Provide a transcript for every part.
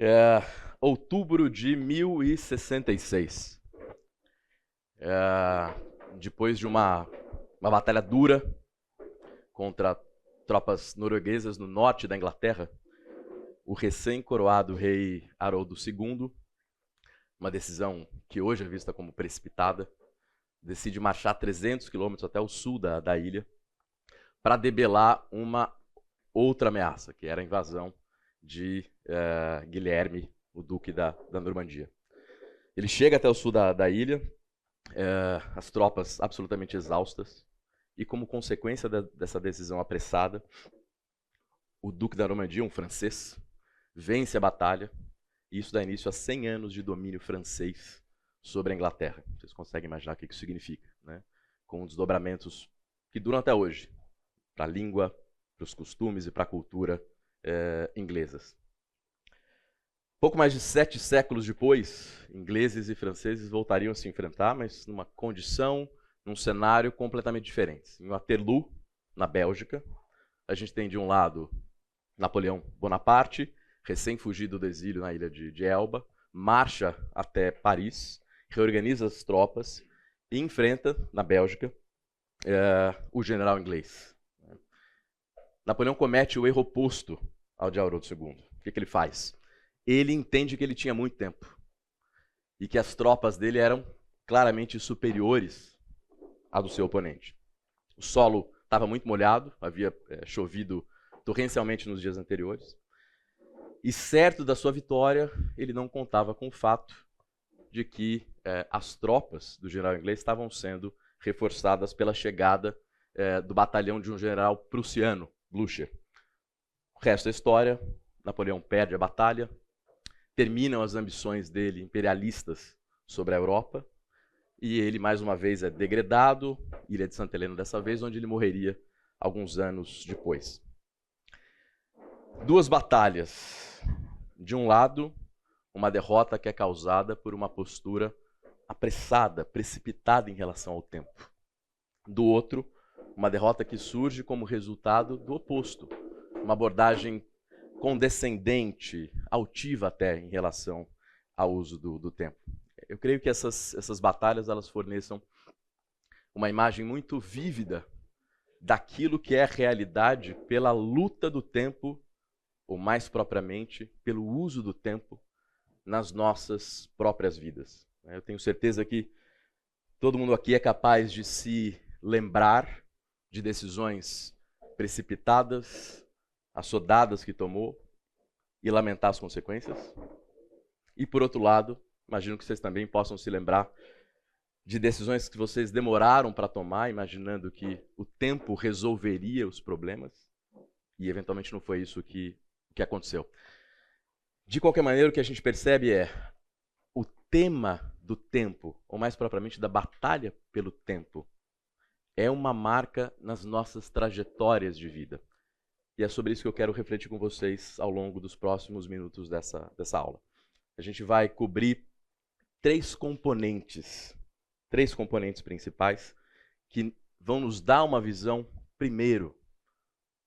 É, outubro de 1066. Depois de uma batalha dura contra tropas norueguesas no norte da Inglaterra, o recém-coroado rei Haroldo II, uma decisão que hoje é vista como precipitada, decide marchar 300 quilômetros até o sul da ilha para debelar uma outra ameaça, que era a invasão de Guilherme, o duque da Normandia. Ele chega até o sul da ilha, as tropas absolutamente exaustas, e como consequência dessa decisão apressada, o duque da Normandia, um francês, vence a batalha, e isso dá início a 100 anos de domínio francês sobre a Inglaterra. Vocês conseguem imaginar o que isso significa, né? Com desdobramentos que duram até hoje, para a língua, para os costumes e para a cultura inglesas. Pouco mais de 7 séculos depois, ingleses e franceses voltariam a se enfrentar, mas numa condição, num cenário completamente diferente. Em Waterloo, na Bélgica, a gente tem de um lado Napoleão Bonaparte, recém-fugido do exílio na ilha de Elba, marcha até Paris, reorganiza as tropas e enfrenta, na Bélgica, o general inglês. Napoleão comete o erro oposto ao de Haroldo II. O que ele faz? Ele entende que ele tinha muito tempo e que as tropas dele eram claramente superiores à do seu oponente. O solo estava muito molhado, havia chovido torrencialmente nos dias anteriores, e certo da sua vitória, ele não contava com o fato de que as tropas do general inglês estavam sendo reforçadas pela chegada do batalhão de um general prussiano, Blücher. O resto da história, Napoleão perde a batalha, terminam as ambições dele imperialistas sobre a Europa, e ele mais uma vez é degradado, Ilha de Santa Helena dessa vez, onde ele morreria alguns anos depois. 2 batalhas. De um lado, uma derrota que é causada por uma postura apressada, precipitada em relação ao tempo. Do outro, uma derrota que surge como resultado do oposto, uma abordagem condescendente, altiva até em relação ao uso do tempo. Eu creio que essas batalhas elas forneçam uma imagem muito vívida daquilo que é a realidade pela luta do tempo, ou mais propriamente, pelo uso do tempo nas nossas próprias vidas. Eu tenho certeza que todo mundo aqui é capaz de se lembrar de decisões precipitadas, assodadas que tomou e lamentar as consequências. E, por outro lado, imagino que vocês também possam se lembrar de decisões que vocês demoraram para tomar, imaginando que o tempo resolveria os problemas, e eventualmente não foi isso que aconteceu. De qualquer maneira, o que a gente percebe é o tema do tempo, ou mais propriamente da batalha pelo tempo, é uma marca nas nossas trajetórias de vida. E é sobre isso que eu quero refletir com vocês ao longo dos próximos minutos dessa aula. A gente vai cobrir 3 componentes principais que vão nos dar uma visão, primeiro,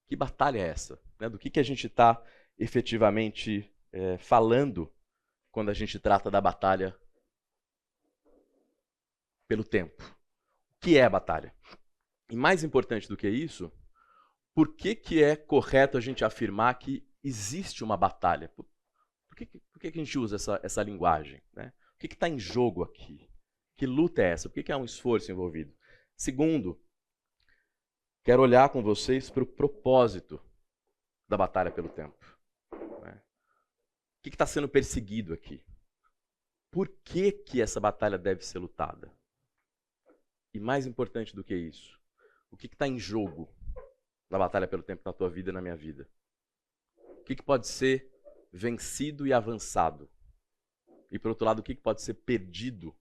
que batalha é essa? Né? Do que a gente está efetivamente falando quando a gente trata da batalha pelo tempo. O que é a batalha? E mais importante do que isso, por que é correto a gente afirmar que existe uma batalha? Por que a gente usa essa linguagem? Né? O que está em jogo aqui? Que luta é essa? Por que há um esforço envolvido? Segundo, quero olhar com vocês para o propósito da batalha pelo tempo. Né? O que está sendo perseguido aqui? Por que essa batalha deve ser lutada? E mais importante do que isso, o que está em jogo na batalha pelo tempo na tua vida e na minha vida? O que pode ser vencido e avançado? E, por outro lado, o que pode ser perdido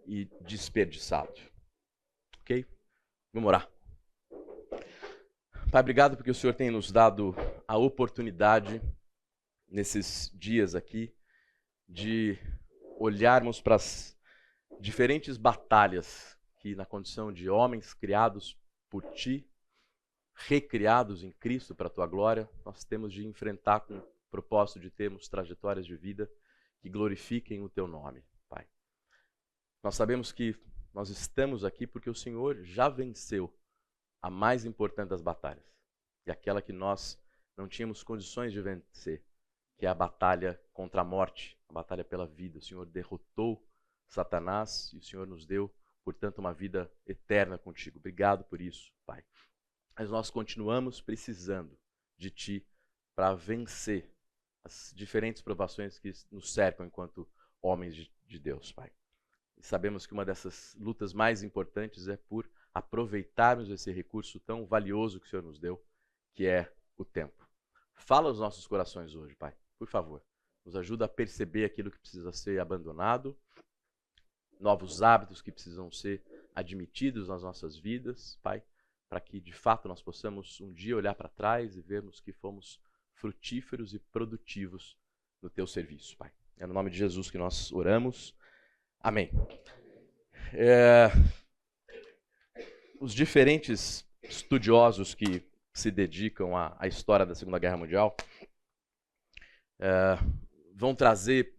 e desperdiçado? Ok? Vamos orar. Pai, obrigado porque o Senhor tem nos dado a oportunidade, nesses dias aqui, de olharmos para as diferentes batalhas que, na condição de homens criados por Ti, recriados em Cristo para a Tua glória, nós temos de enfrentar com propósito de termos trajetórias de vida que glorifiquem o Teu nome, Pai. Nós sabemos que nós estamos aqui porque o Senhor já venceu a mais importante das batalhas, e aquela que nós não tínhamos condições de vencer, que é a batalha contra a morte, a batalha pela vida. O Senhor derrotou Satanás e o Senhor nos deu, portanto, uma vida eterna contigo. Obrigado por isso, Pai. Mas nós continuamos precisando de Ti para vencer as diferentes provações que nos cercam enquanto homens de Deus, Pai. E sabemos que uma dessas lutas mais importantes é por aproveitarmos esse recurso tão valioso que o Senhor nos deu, que é o tempo. Fala aos nossos corações hoje, Pai, por favor. Nos ajuda a perceber aquilo que precisa ser abandonado, novos hábitos que precisam ser admitidos nas nossas vidas, Pai, para que de fato nós possamos um dia olhar para trás e vermos que fomos frutíferos e produtivos no Teu serviço, Pai. É no nome de Jesus que nós oramos. Amém. Os diferentes estudiosos que se dedicam à história da Segunda Guerra Mundial vão trazer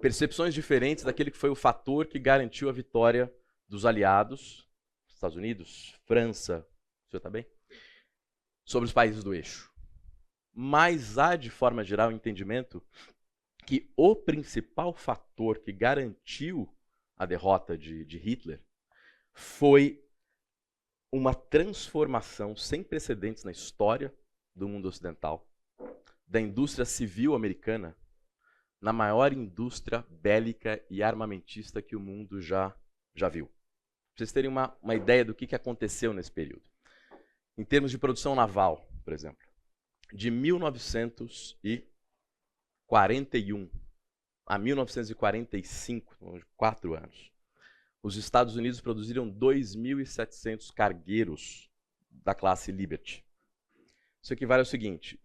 percepções diferentes daquele que foi o fator que garantiu a vitória dos aliados, Estados Unidos, França, o senhor está bem? Sobre os países do eixo. Mas há, de forma geral, o entendimento que o principal fator que garantiu a derrota de Hitler foi uma transformação sem precedentes na história do mundo ocidental, da indústria civil americana, na maior indústria bélica e armamentista que o mundo já viu. Para vocês terem uma ideia do que aconteceu nesse período. Em termos de produção naval, por exemplo, de 1941 a 1945, 4 anos, os Estados Unidos produziram 2.700 cargueiros da classe Liberty. Isso equivale ao seguinte,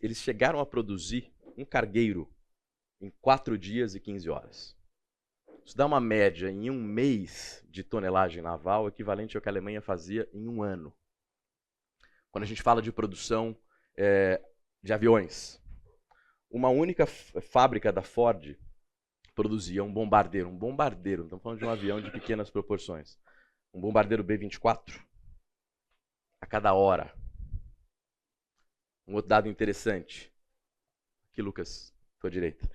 eles chegaram a produzir um cargueiro em 4 dias e 15 horas. Isso dá uma média em um mês de tonelagem naval equivalente ao que a Alemanha fazia em um ano. Quando a gente fala de produção de aviões, uma única fábrica da Ford produzia um bombardeiro, não estamos falando de um avião de pequenas proporções, um bombardeiro B-24 a cada hora. Um outro dado interessante, aqui Lucas, tua direita,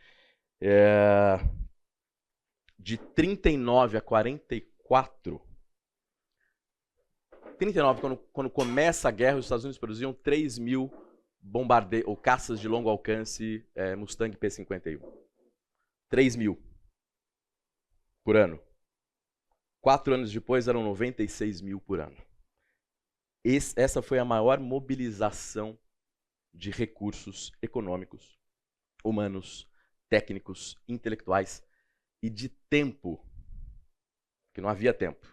de 39 a 44, 39, quando começa a guerra, os Estados Unidos produziam 3.000 bombardeiros, ou caças de longo alcance Mustang P-51. 3.000 por ano. 4 anos depois eram 96.000 por ano. Essa foi a maior mobilização de recursos econômicos, humanos, técnicos, intelectuais e de tempo, que não havia tempo.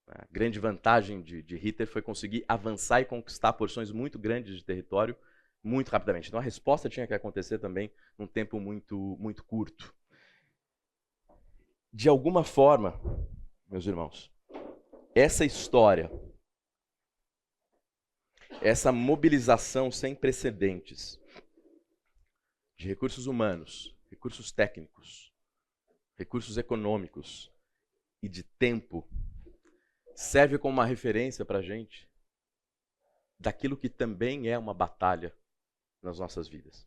A grande vantagem de Hitler foi conseguir avançar e conquistar porções muito grandes de território muito rapidamente. Então a resposta tinha que acontecer também num tempo muito curto. De alguma forma, meus irmãos, essa história, essa mobilização sem precedentes de recursos humanos, recursos técnicos, recursos econômicos e de tempo, serve como uma referência para a gente daquilo que também é uma batalha nas nossas vidas.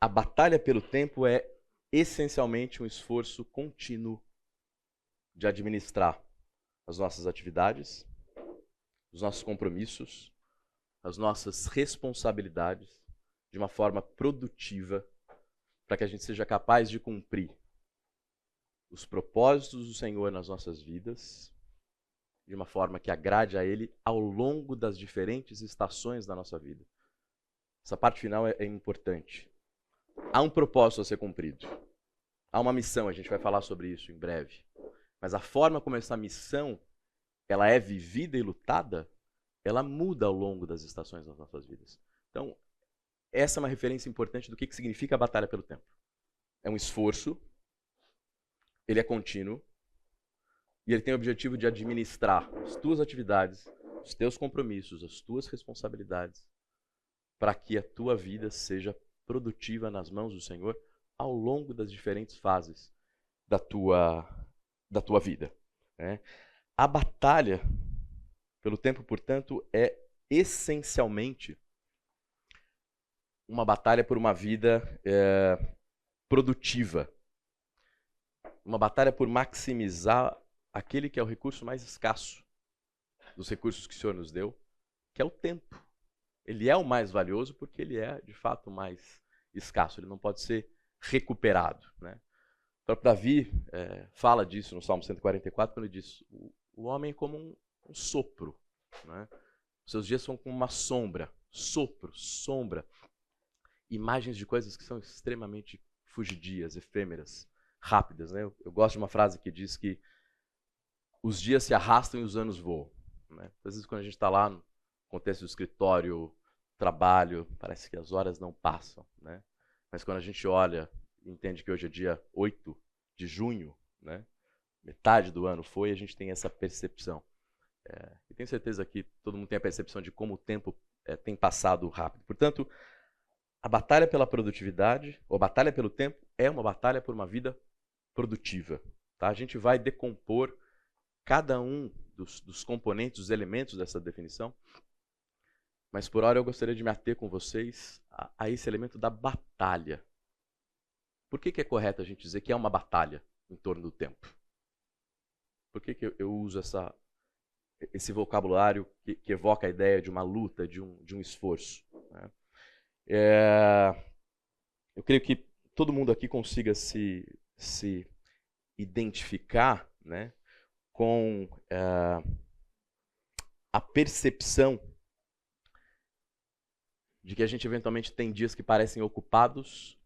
A batalha pelo tempo é essencialmente um esforço contínuo de administrar as nossas atividades, os nossos compromissos, as nossas responsabilidades de uma forma produtiva para que a gente seja capaz de cumprir os propósitos do Senhor nas nossas vidas de uma forma que agrade a Ele ao longo das diferentes estações da nossa vida. Essa parte final é importante. Há um propósito a ser cumprido. Há uma missão, a gente vai falar sobre isso em breve. Mas a forma como essa missão ela é vivida e lutada, ela muda ao longo das estações das nossas vidas. Então, essa é uma referência importante do que significa a batalha pelo tempo. É um esforço, ele é contínuo, e ele tem o objetivo de administrar as tuas atividades, os teus compromissos, as tuas responsabilidades, para que a tua vida seja produtiva nas mãos do Senhor ao longo das diferentes fases da tua vida. Né? A batalha pelo tempo, portanto, é essencialmente uma batalha por uma vida produtiva. Uma batalha por maximizar aquele que é o recurso mais escasso dos recursos que o Senhor nos deu, que é o tempo. Ele é o mais valioso porque ele é, de fato, o mais escasso. Ele não pode ser recuperado. Né? O próprio Davi fala disso no Salmo 144, quando ele diz: o homem é como um sopro. Né? Os seus dias são como uma sombra. Sopro, sombra. Imagens de coisas que são extremamente fugidias, efêmeras, rápidas. Né? Eu gosto de uma frase que diz que os dias se arrastam e os anos voam. Né? Às vezes, quando a gente está lá no contexto do escritório, trabalho, parece que as horas não passam. Né? Mas quando a gente olha e entende que hoje é dia 8 de junho, né? Metade do ano foi, a gente tem essa percepção. E tenho certeza que todo mundo tem a percepção de como o tempo tem passado rápido. Portanto, a batalha pela produtividade, ou a batalha pelo tempo, é uma batalha por uma vida produtiva. Tá? A gente vai decompor cada um dos componentes, dos elementos dessa definição, mas por hora eu gostaria de me ater com vocês a esse elemento da batalha. Por que é correto a gente dizer que é uma batalha em torno do tempo? Por que eu uso esse vocabulário que evoca a ideia de uma luta, de um esforço? Né? Eu creio que todo mundo aqui consiga se identificar, né, com a percepção de que a gente eventualmente tem dias que parecem ocupados,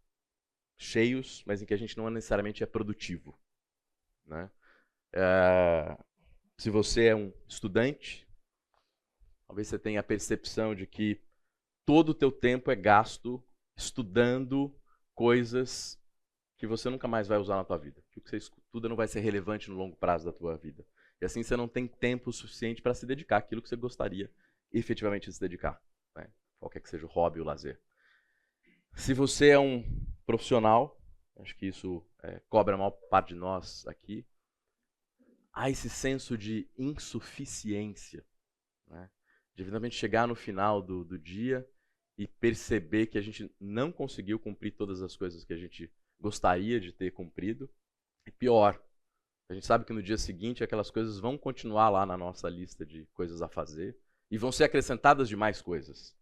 cheios, mas em que a gente não necessariamente é produtivo. Né? Se você é um estudante, talvez você tenha a percepção de que todo o teu tempo é gasto estudando coisas que você nunca mais vai usar na tua vida. Que o que você estuda não vai ser relevante no longo prazo da tua vida. E assim você não tem tempo suficiente para se dedicar àquilo que você gostaria efetivamente de se dedicar. Né? Qualquer que seja o hobby ou o lazer. Se você é um profissional, acho que isso cobre a maior parte de nós aqui, há esse senso de insuficiência. Né? De eventualmente chegar no final do dia e perceber que a gente não conseguiu cumprir todas as coisas que a gente gostaria de ter cumprido. E pior, a gente sabe que no dia seguinte aquelas coisas vão continuar lá na nossa lista de coisas a fazer e vão ser acrescentadas de mais coisas.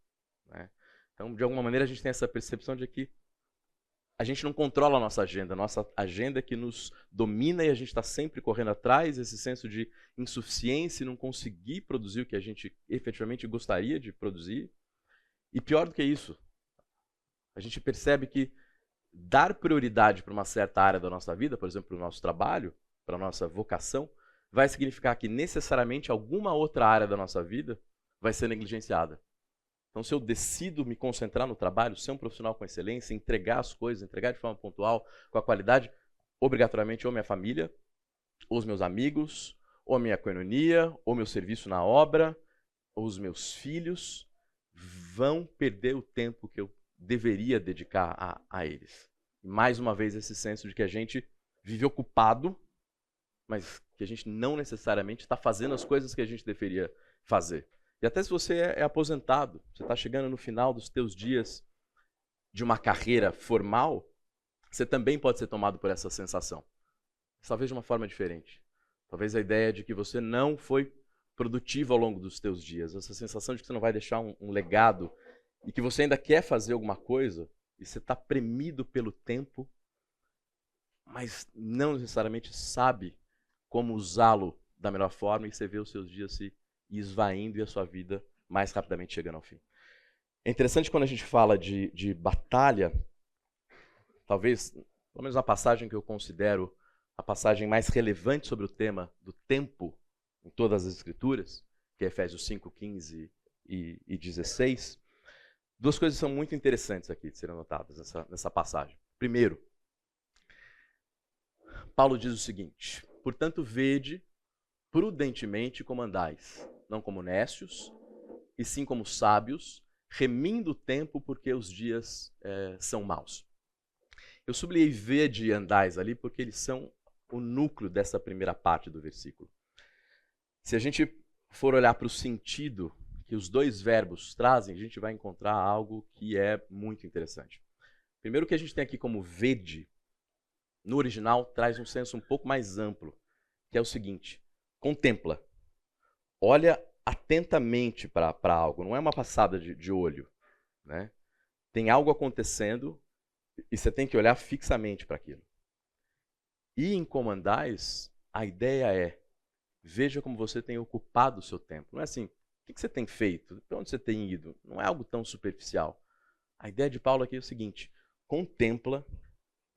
Né? Então, de alguma maneira, a gente tem essa percepção de que a gente não controla a nossa agenda que nos domina e a gente está sempre correndo atrás, esse senso de insuficiência e não conseguir produzir o que a gente efetivamente gostaria de produzir. E pior do que isso, a gente percebe que dar prioridade para uma certa área da nossa vida, por exemplo, para o nosso trabalho, para a nossa vocação, vai significar que necessariamente alguma outra área da nossa vida vai ser negligenciada. Então, se eu decido me concentrar no trabalho, ser um profissional com excelência, entregar as coisas, entregar de forma pontual, com a qualidade, obrigatoriamente ou minha família, ou os meus amigos, ou a minha coinonia, ou meu serviço na obra, ou os meus filhos vão perder o tempo que eu deveria dedicar a eles. E mais uma vez esse senso de que a gente vive ocupado, mas que a gente não necessariamente está fazendo as coisas que a gente deveria fazer. E até se você é aposentado, você está chegando no final dos teus dias de uma carreira formal, você também pode ser tomado por essa sensação. Talvez de uma forma diferente. Talvez a ideia de que você não foi produtivo ao longo dos teus dias. Essa sensação de que você não vai deixar um legado e que você ainda quer fazer alguma coisa e você está premido pelo tempo, mas não necessariamente sabe como usá-lo da melhor forma e você vê os seus dias se esvaindo e a sua vida mais rapidamente chegando ao fim. É interessante quando a gente fala de batalha, talvez, pelo menos a passagem que eu considero a passagem mais relevante sobre o tema do tempo em todas as Escrituras, que é Efésios 5, 15 e 16, duas coisas são muito interessantes aqui de serem notadas nessa passagem. Primeiro, Paulo diz o seguinte: portanto, vede prudentemente como andais, não como nécios, e sim como sábios, remindo o tempo porque os dias são maus. Eu sublinhei vede e andais ali porque eles são o núcleo dessa primeira parte do versículo. Se a gente for olhar para o sentido que os dois verbos trazem, a gente vai encontrar algo que é muito interessante. Primeiro, o que a gente tem aqui como vede, no original, traz um senso um pouco mais amplo, que é o seguinte: contempla, olha atentamente para algo, não é uma passada de olho, né? Tem algo acontecendo e você tem que olhar fixamente para aquilo. E em comandais, a ideia é: veja como você tem ocupado o seu tempo. Não é assim, o que você tem feito? Para onde você tem ido? Não é algo tão superficial. A ideia de Paulo aqui é o seguinte: contempla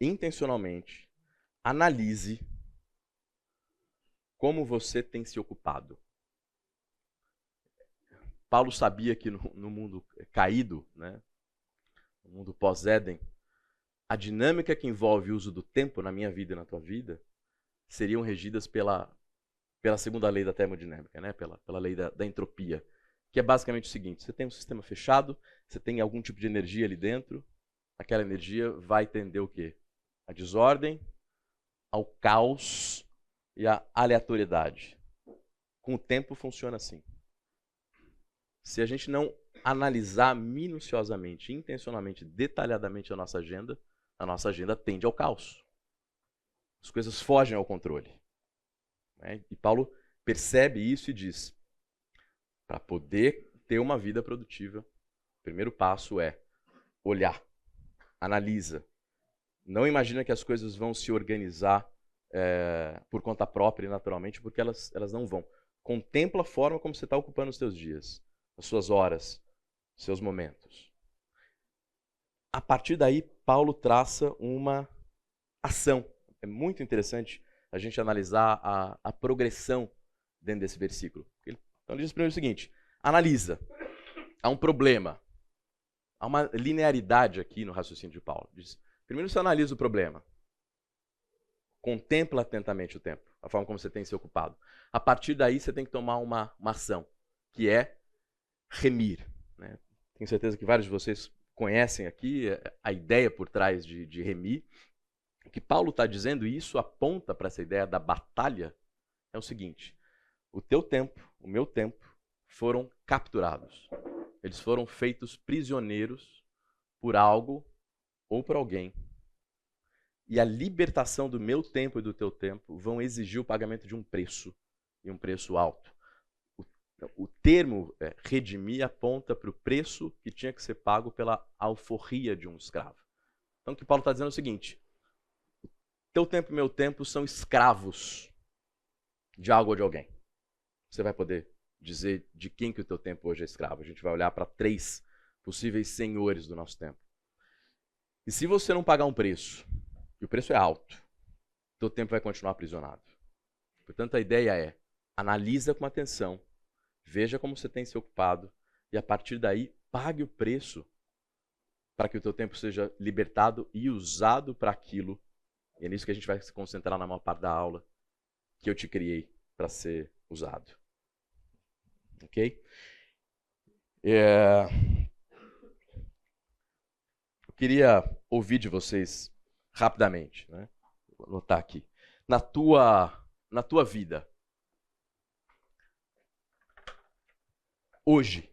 intencionalmente, analise como você tem se ocupado. Paulo sabia que no mundo caído, né, no mundo pós-Éden, a dinâmica que envolve o uso do tempo na minha vida e na tua vida seriam regidas pela segunda lei da termodinâmica, né? pela lei da entropia, que é basicamente o seguinte: você tem um sistema fechado, você tem algum tipo de energia ali dentro, aquela energia vai tender o quê? A desordem, ao caos e à aleatoriedade. Com o tempo funciona assim. Se a gente não analisar minuciosamente, intencionalmente, detalhadamente a nossa agenda tende ao caos. As coisas fogem ao controle. E Paulo percebe isso e diz: para poder ter uma vida produtiva, o primeiro passo é olhar, analisa. Não imagina que as coisas vão se organizar por conta própria e naturalmente, porque elas não vão. Contempla a forma como você está ocupando os seus dias, as suas horas, os seus momentos. A partir daí, Paulo traça uma ação. É muito interessante a gente analisar a progressão dentro desse versículo. Então ele diz primeiro o seguinte: analisa. Há um problema. Há uma linearidade aqui no raciocínio de Paulo. Diz, primeiro você analisa o problema. Contempla atentamente o tempo, a forma como você tem se ocupado. A partir daí você tem que tomar uma ação, que é remir. Né? Tenho certeza que vários de vocês conhecem aqui a ideia por trás de remir. O que Paulo está dizendo, e isso aponta para essa ideia da batalha, é o seguinte: o teu tempo, o meu tempo, foram capturados. Eles foram feitos prisioneiros por algo ou por alguém. E a libertação do meu tempo e do teu tempo vão exigir o pagamento de um preço, e um preço alto. O termo redimir aponta para o preço que tinha que ser pago pela alforria de um escravo. Então o que Paulo está dizendo é o seguinte: teu tempo e meu tempo são escravos de algo ou de alguém. Você vai poder dizer de quem que o teu tempo hoje é escravo. A gente vai olhar para 3 possíveis senhores do nosso tempo. E se você não pagar um preço, e o preço é alto, teu tempo vai continuar aprisionado. Portanto, a ideia é: analisa com atenção, veja como você tem se ocupado, e a partir daí, pague o preço para que o teu tempo seja libertado e usado para aquilo. E é nisso que a gente vai se concentrar na maior parte da aula, que eu te criei para ser usado. Ok? Eu queria ouvir de vocês rapidamente, né? Vou anotar aqui. Na tua vida, hoje,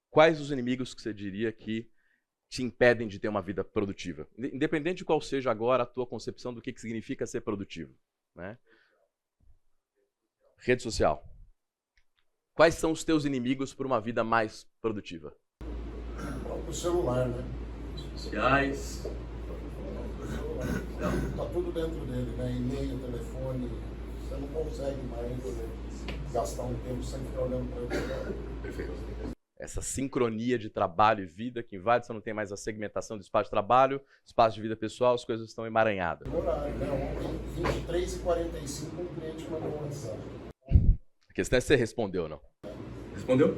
quais os inimigos que você diria que te impedem de ter uma vida produtiva? Independente de qual seja agora a tua concepção do que significa ser produtivo. Né? Rede social. Quais são os teus inimigos para uma vida mais produtiva? O celular, né? Sociais. Tá tudo dentro dele, né? E-mail, telefone. Você não consegue mais gastar um tempo sem ficar olhando para o celular. Perfeito. Essa sincronia de trabalho e vida que invade, você não tem mais a segmentação do espaço de trabalho, espaço de vida pessoal, as coisas estão emaranhadas. Horário, né? 23h45 um cliente mandou um WhatsApp. A questão é se você respondeu ou não. Respondeu?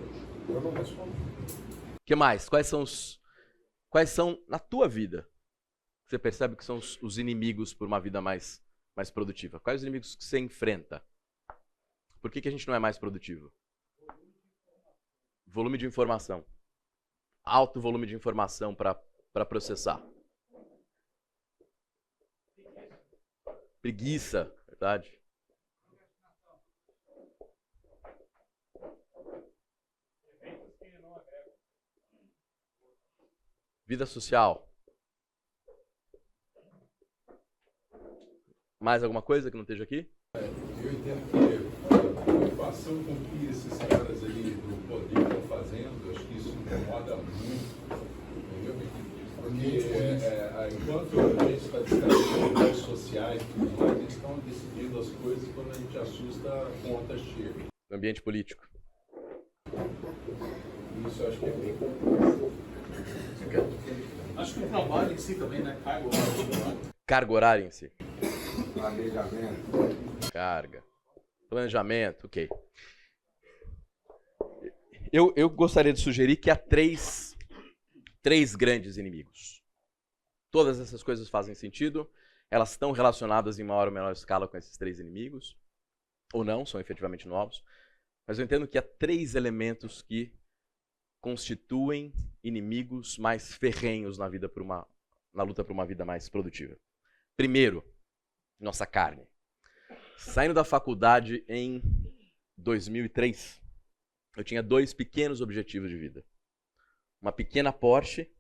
Eu não respondi. O que mais? Quais são, na tua vida, você percebe que são os inimigos por uma vida mais produtiva? Quais os inimigos que você enfrenta? Por que a gente não é mais produtivo? volume de informação. Alto volume de informação para processar. Preguiça, verdade? Vida social. Mais alguma coisa que não esteja aqui? Eu entendo que a preocupação com que esses caras ali do poder estão fazendo, acho que isso incomoda muito, entendeu? Porque enquanto a gente está distraído com redes sociais e tudo mais, eles estão decidindo as coisas quando a gente assusta, a conta chega. Ambiente político. Isso eu acho que é bem. Acho que o trabalho em si também, né? Cargo horário. Carga horária em si. Planejamento. Carga. Planejamento, ok. Eu gostaria de sugerir que há três grandes inimigos. Todas essas coisas fazem sentido, elas estão relacionadas em maior ou menor escala com esses três inimigos, ou não, são efetivamente novos, mas eu entendo que há três elementos que constituem inimigos mais ferrenhos na luta por uma vida mais produtiva. Primeiro, nossa carne. Saindo da faculdade em 2003, eu tinha 2 pequenos objetivos de vida. Uma pequena Porsche,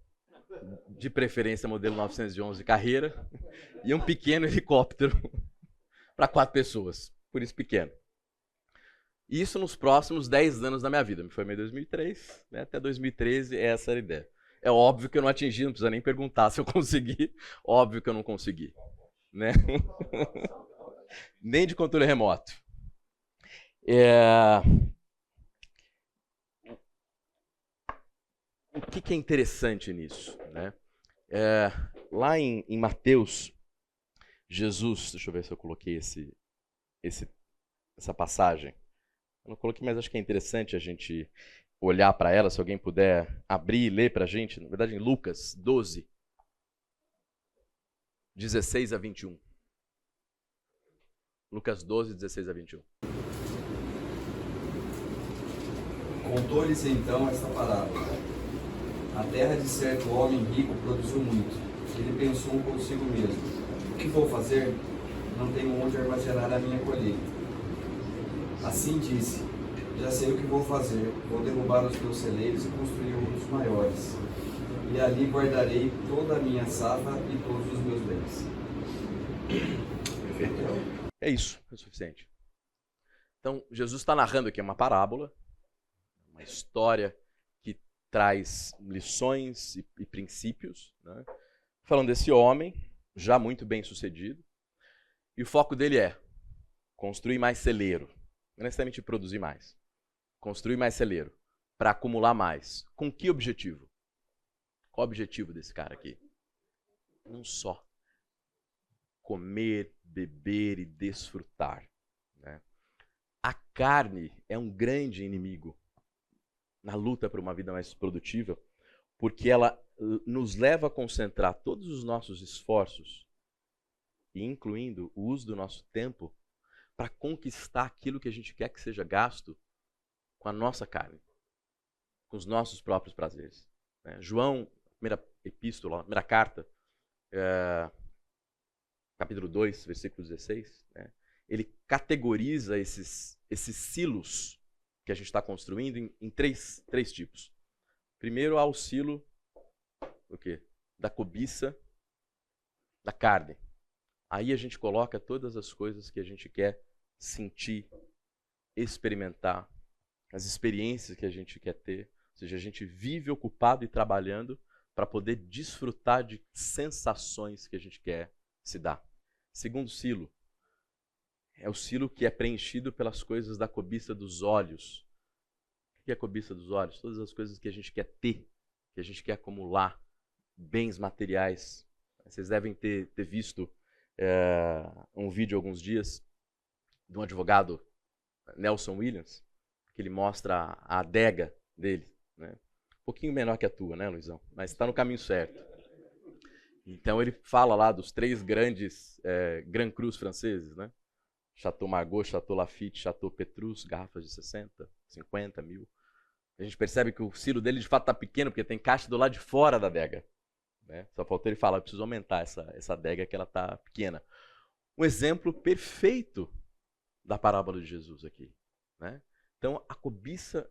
de preferência modelo 911 carreira, e um pequeno helicóptero para 4 pessoas, por isso pequeno. Isso nos próximos 10 anos da minha vida. Me formei em 2003, né, até 2013, essa era a ideia. É óbvio que eu não atingi, não precisa nem perguntar se eu consegui. Óbvio que eu não consegui. Né? Nem de controle remoto. O que é interessante nisso? Né? Lá em Mateus, Jesus, deixa eu ver se eu coloquei essa passagem. Eu não coloquei, mas acho que é interessante a gente olhar para ela, se alguém puder abrir e ler para a gente. Na verdade, em Lucas 12, 16 a 21. Lucas 12, 16 a 21. Contou-lhes então esta parábola. A terra de certo homem rico produziu muito. Ele pensou consigo mesmo: o que vou fazer? Não tenho onde armazenar a minha colheita. Assim disse: já sei o que vou fazer. Vou derrubar os meus celeiros e construir outros maiores. E ali guardarei toda a minha safra e todos os meus bens. É isso, é o suficiente. Então, Jesus está narrando aqui uma parábola, uma história que traz lições e princípios, né? Falando desse homem, já muito bem sucedido, e o foco dele é construir mais celeiro, não necessariamente produzir mais, construir mais celeiro, para acumular mais. Com que objetivo? Qual o objetivo desse cara aqui? Um só. Comer, beber e desfrutar. Né? A carne é um grande inimigo na luta por uma vida mais produtiva, porque ela nos leva a concentrar todos os nossos esforços, incluindo o uso do nosso tempo, para conquistar aquilo que a gente quer que seja gasto com a nossa carne, com os nossos próprios prazeres. Né? João, primeira epístola, primeira carta, capítulo 2, versículo 16, né? Ele categoriza esses silos que a gente está construindo em três tipos. Primeiro há o silo o quê? Da cobiça da carne. Aí a gente coloca todas as coisas que a gente quer sentir, experimentar, as experiências que a gente quer ter. Ou seja, a gente vive ocupado e trabalhando para poder desfrutar de sensações que a gente quer se dar. Segundo silo, é o silo que é preenchido pelas coisas da cobiça dos olhos. O que é a cobiça dos olhos? Todas as coisas que a gente quer ter, que a gente quer acumular, bens materiais. Vocês devem ter visto um vídeo há alguns dias de um advogado, Nelson Williams, que ele mostra a adega dele, né? Um pouquinho menor que a tua, né, Luizão? Mas está no caminho certo. Então ele fala lá dos 3 grandes Grand Crus franceses, né? Chateau Margaux, Chateau Lafite, Chateau Petrus, garrafas de 60, 50 mil. A gente percebe que o silo dele de fato está pequeno, porque tem caixa do lado de fora da adega. Né? Só faltou ele falar, eu preciso aumentar essa adega que ela está pequena. Um exemplo perfeito da parábola de Jesus aqui. Né? Então, a cobiça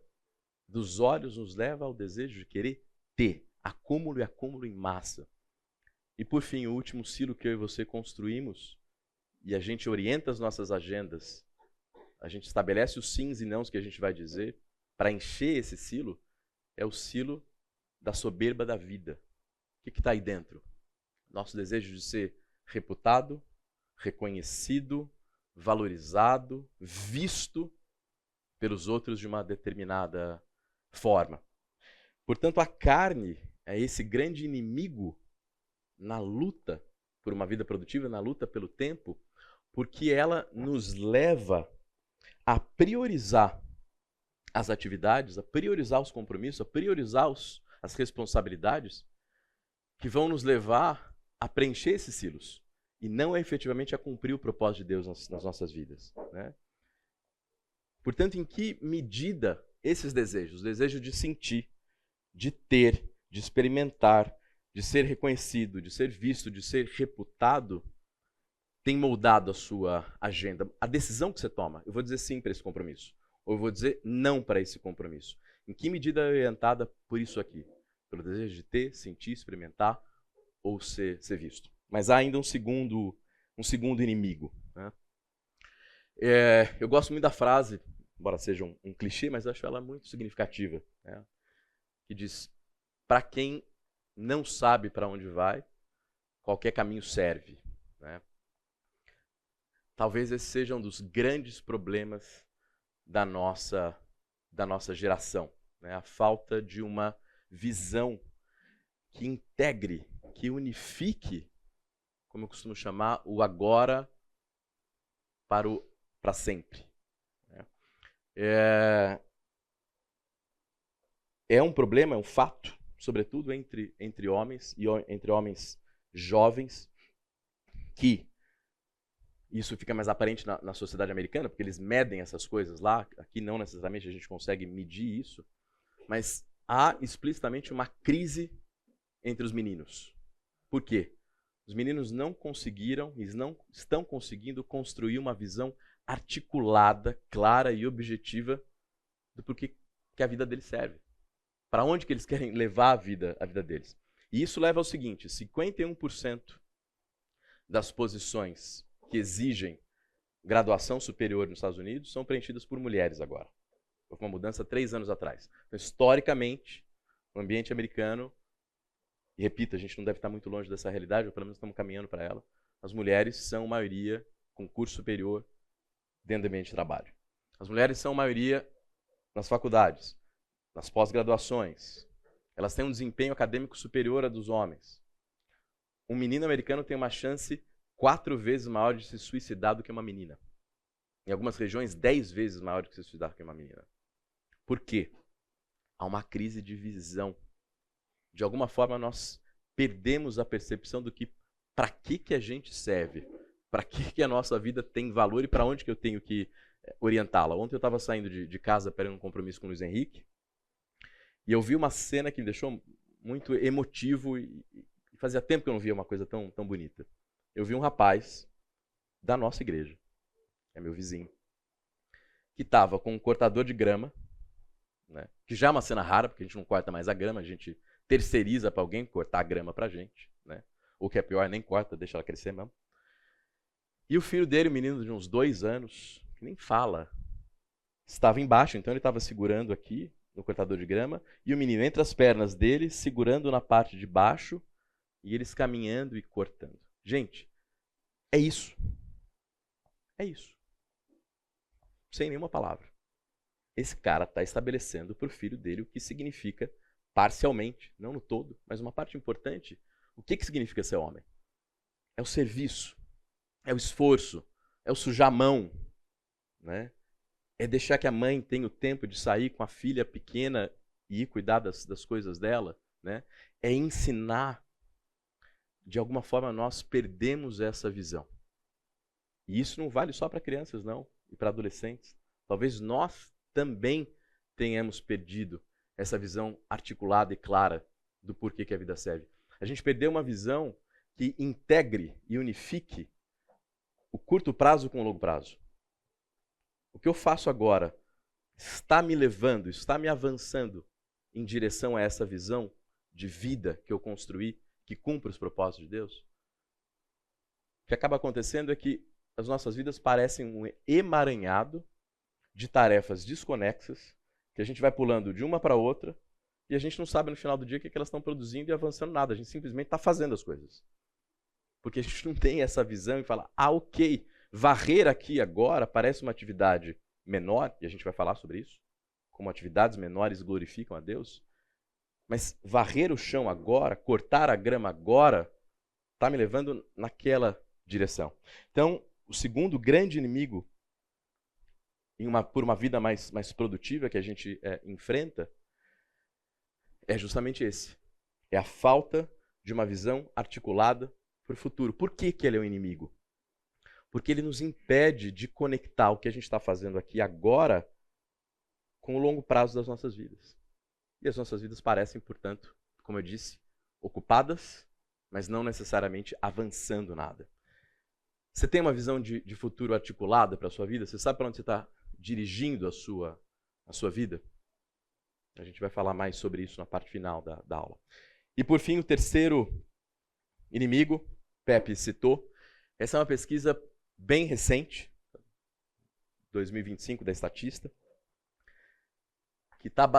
dos olhos nos leva ao desejo de querer ter. Acúmulo e acúmulo em massa. E por fim, o último silo que eu e você construímos, e a gente orienta as nossas agendas, a gente estabelece os sims e nãos que a gente vai dizer, para encher esse silo, é o silo da soberba da vida. O que está aí dentro? Nosso desejo de ser reputado, reconhecido, valorizado, visto pelos outros de uma determinada forma. Portanto, a carne é esse grande inimigo na luta por uma vida produtiva, na luta pelo tempo, porque ela nos leva a priorizar as atividades, a priorizar os compromissos, a priorizar as responsabilidades que vão nos levar a preencher esses silos e não efetivamente a cumprir o propósito de Deus nas nossas vidas. Né? Portanto, em que medida esses desejos, o desejo de sentir, de ter, de experimentar, de ser reconhecido, de ser visto, de ser reputado, tem moldado a sua agenda? A decisão que você toma, eu vou dizer sim para esse compromisso, ou eu vou dizer não para esse compromisso. Em que medida é orientada por isso aqui? Pelo desejo de ter, sentir, experimentar ou ser visto. Mas há ainda um segundo inimigo. Né? Eu gosto muito da frase, embora seja um clichê, mas acho ela muito significativa. Né? Que diz, para quem não sabe para onde vai, qualquer caminho serve. Né? Talvez esse seja um dos grandes problemas da nossa geração. Né? A falta de uma visão que integre, que unifique, como eu costumo chamar, o agora para sempre. É um problema, é um fato, sobretudo entre homens e entre homens jovens, que isso fica mais aparente na sociedade americana, porque eles medem essas coisas lá. Aqui não necessariamente a gente consegue medir isso, mas há explicitamente uma crise entre os meninos. Por quê? Os meninos não conseguiram, eles não estão conseguindo construir uma visão articulada, clara e objetiva do porquê que a vida deles serve. Para onde que eles querem levar a vida deles. E isso leva ao seguinte, 51% das posições que exigem graduação superior nos Estados Unidos são preenchidas por mulheres agora. Houve uma mudança 3 anos atrás. Então, historicamente, no ambiente americano, e repito, a gente não deve estar muito longe dessa realidade, ou pelo menos estamos caminhando para ela, as mulheres são maioria com curso superior dentro do ambiente de trabalho. As mulheres são maioria nas faculdades, nas pós-graduações. Elas têm um desempenho acadêmico superior a dos homens. Um menino americano tem uma chance 4 vezes maior de se suicidar do que uma menina. Em algumas regiões, 10 vezes maior de se suicidar do que uma menina. Por quê? Há uma crise de visão. De alguma forma, nós perdemos a percepção do que para que a gente serve, para que a nossa vida tem valor e para onde que eu tenho que orientá-la. Ontem eu estava saindo de casa para ir num compromisso com o Luiz Henrique e eu vi uma cena que me deixou muito emotivo e fazia tempo que eu não via uma coisa tão bonita. Eu vi um rapaz da nossa igreja, é meu vizinho, que estava com um cortador de grama, né, que já é uma cena rara, porque a gente não corta mais a grama, a gente terceiriza para alguém cortar a grama para a gente, né? Ou que é pior, nem corta, deixa ela crescer mesmo. E o filho dele, um menino de uns 2 anos, que nem fala, estava embaixo, então ele estava segurando aqui no cortador de grama, e o menino entre as pernas dele, segurando na parte de baixo, e eles caminhando e cortando. Gente, é isso. É isso. Sem nenhuma palavra. Esse cara está estabelecendo para o filho dele o que significa, parcialmente, não no todo, mas uma parte importante, o que significa ser homem. É o serviço, é o esforço, é o sujar a mão, né? É deixar que a mãe tenha o tempo de sair com a filha pequena e ir cuidar das coisas dela, né? É ensinar. De alguma forma, nós perdemos essa visão. E isso não vale só para crianças, não, e para adolescentes. Talvez nós também tenhamos perdido essa visão articulada e clara do porquê que a vida serve. A gente perdeu uma visão que integre e unifique o curto prazo com o longo prazo. O que eu faço agora está me levando, está me avançando em direção a essa visão de vida que eu construí, que cumpre os propósitos de Deus? O que acaba acontecendo é que as nossas vidas parecem um emaranhado de tarefas desconexas, que a gente vai pulando de uma para outra, e a gente não sabe no final do dia o que elas estão produzindo e avançando nada. A gente simplesmente está fazendo as coisas. Porque a gente não tem essa visão e fala, ok, varrer aqui agora parece uma atividade menor, e a gente vai falar sobre isso, como atividades menores glorificam a Deus, mas varrer o chão agora, cortar a grama agora, está me levando naquela direção. Então, o segundo grande inimigo por uma vida mais produtiva que a gente enfrenta é justamente esse. É a falta de uma visão articulada para o futuro. Por que ele é um inimigo? Porque ele nos impede de conectar o que a gente está fazendo aqui agora com o longo prazo das nossas vidas. E as nossas vidas parecem, portanto, como eu disse, ocupadas, mas não necessariamente avançando nada. Você tem uma visão de futuro articulada para a sua vida? Você sabe para onde você está dirigindo a sua vida? A gente vai falar mais sobre isso na parte final da aula. E por fim, o terceiro inimigo, Pepe citou, essa é uma pesquisa bem recente, 2025, da Statista, que está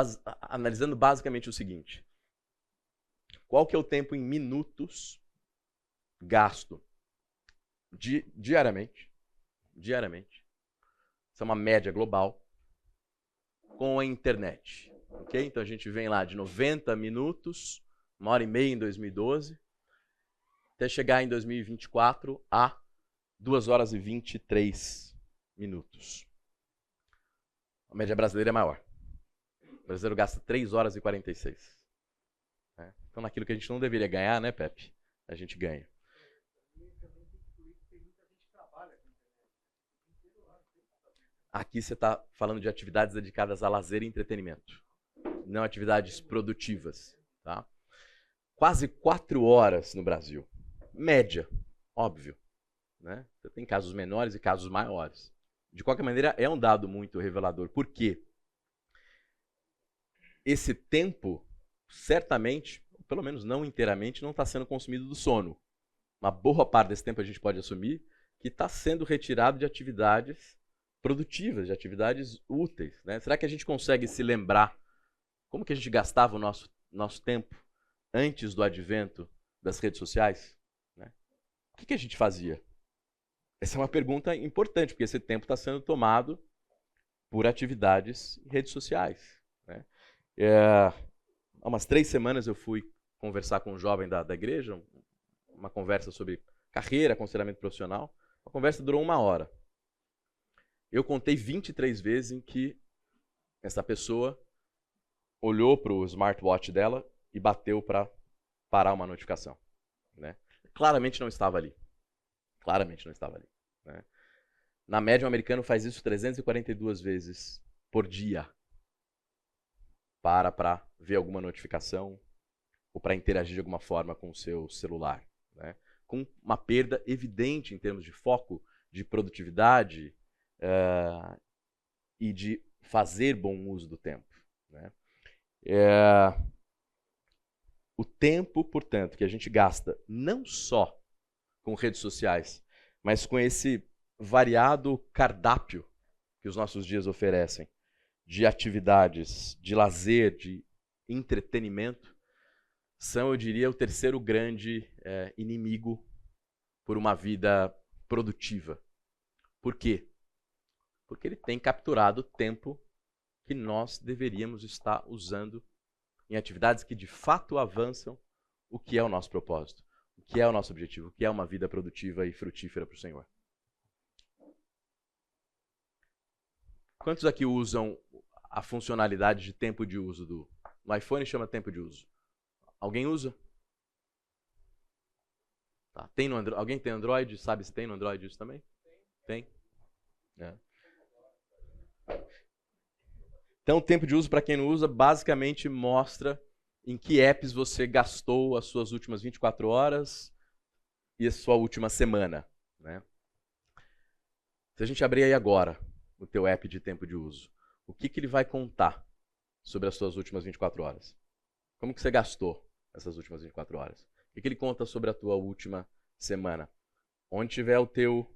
analisando basicamente o seguinte: qual que é o tempo em minutos gasto diariamente, isso é uma média global, com a internet. Okay? Então a gente vem lá de 90 minutos, 1h30 em 2012, até chegar em 2024 a 2h23 minutos. A média brasileira é maior. O brasileiro gasta 3h46. Então naquilo que a gente não deveria ganhar, né, Pepe? A gente ganha. Aqui você está falando de atividades dedicadas a lazer e entretenimento, não atividades produtivas. Tá? Quase 4 horas no Brasil. Média, óbvio. Né? Você tem casos menores e casos maiores. De qualquer maneira, é um dado muito revelador. Por quê? Esse tempo, certamente, pelo menos não inteiramente, não está sendo consumido do sono. Uma boa parte desse tempo a gente pode assumir que está sendo retirado de atividades produtivas, de atividades úteis. Né? Será que a gente consegue se lembrar como que a gente gastava o nosso tempo antes do advento das redes sociais? Né? O que a gente fazia? Essa é uma pergunta importante, porque esse tempo está sendo tomado por atividades em redes sociais. Né? Há umas 3 semanas eu fui conversar com um jovem da igreja, uma conversa sobre carreira, aconselhamento profissional. A conversa durou 1 hora. Eu contei 23 vezes em que essa pessoa olhou para o smartwatch dela e bateu para parar uma notificação. Né? Claramente não estava ali. Claramente não estava ali. Né? Na média, o americano faz isso 342 vezes por dia. Para ver alguma notificação ou para interagir de alguma forma com o seu celular. Né? Com uma perda evidente em termos de foco, de produtividade e de fazer bom uso do tempo. Né? O tempo, portanto, que a gente gasta não só com redes sociais, mas com esse variado cardápio que os nossos dias oferecem, de atividades, de lazer, de entretenimento, são, eu diria, o terceiro grande inimigo por uma vida produtiva. Por quê? Porque ele tem capturado o tempo que nós deveríamos estar usando em atividades que de fato avançam o que é o nosso propósito, o que é o nosso objetivo, o que é uma vida produtiva e frutífera para o Senhor. Quantos aqui usam a funcionalidade de tempo de uso no iPhone? Chama tempo de uso. Alguém usa? Tá. Alguém tem Android? Sabe se tem no Android isso também? Tem? Então, o tempo de uso, para quem não usa, basicamente mostra em que apps você gastou as suas últimas 24 horas e a sua última semana, né? Se a gente abrir aí agora o teu app de tempo de uso, o que ele vai contar sobre as suas últimas 24 horas? Como que você gastou essas últimas 24 horas? O que ele conta sobre a tua última semana? Onde tiver o teu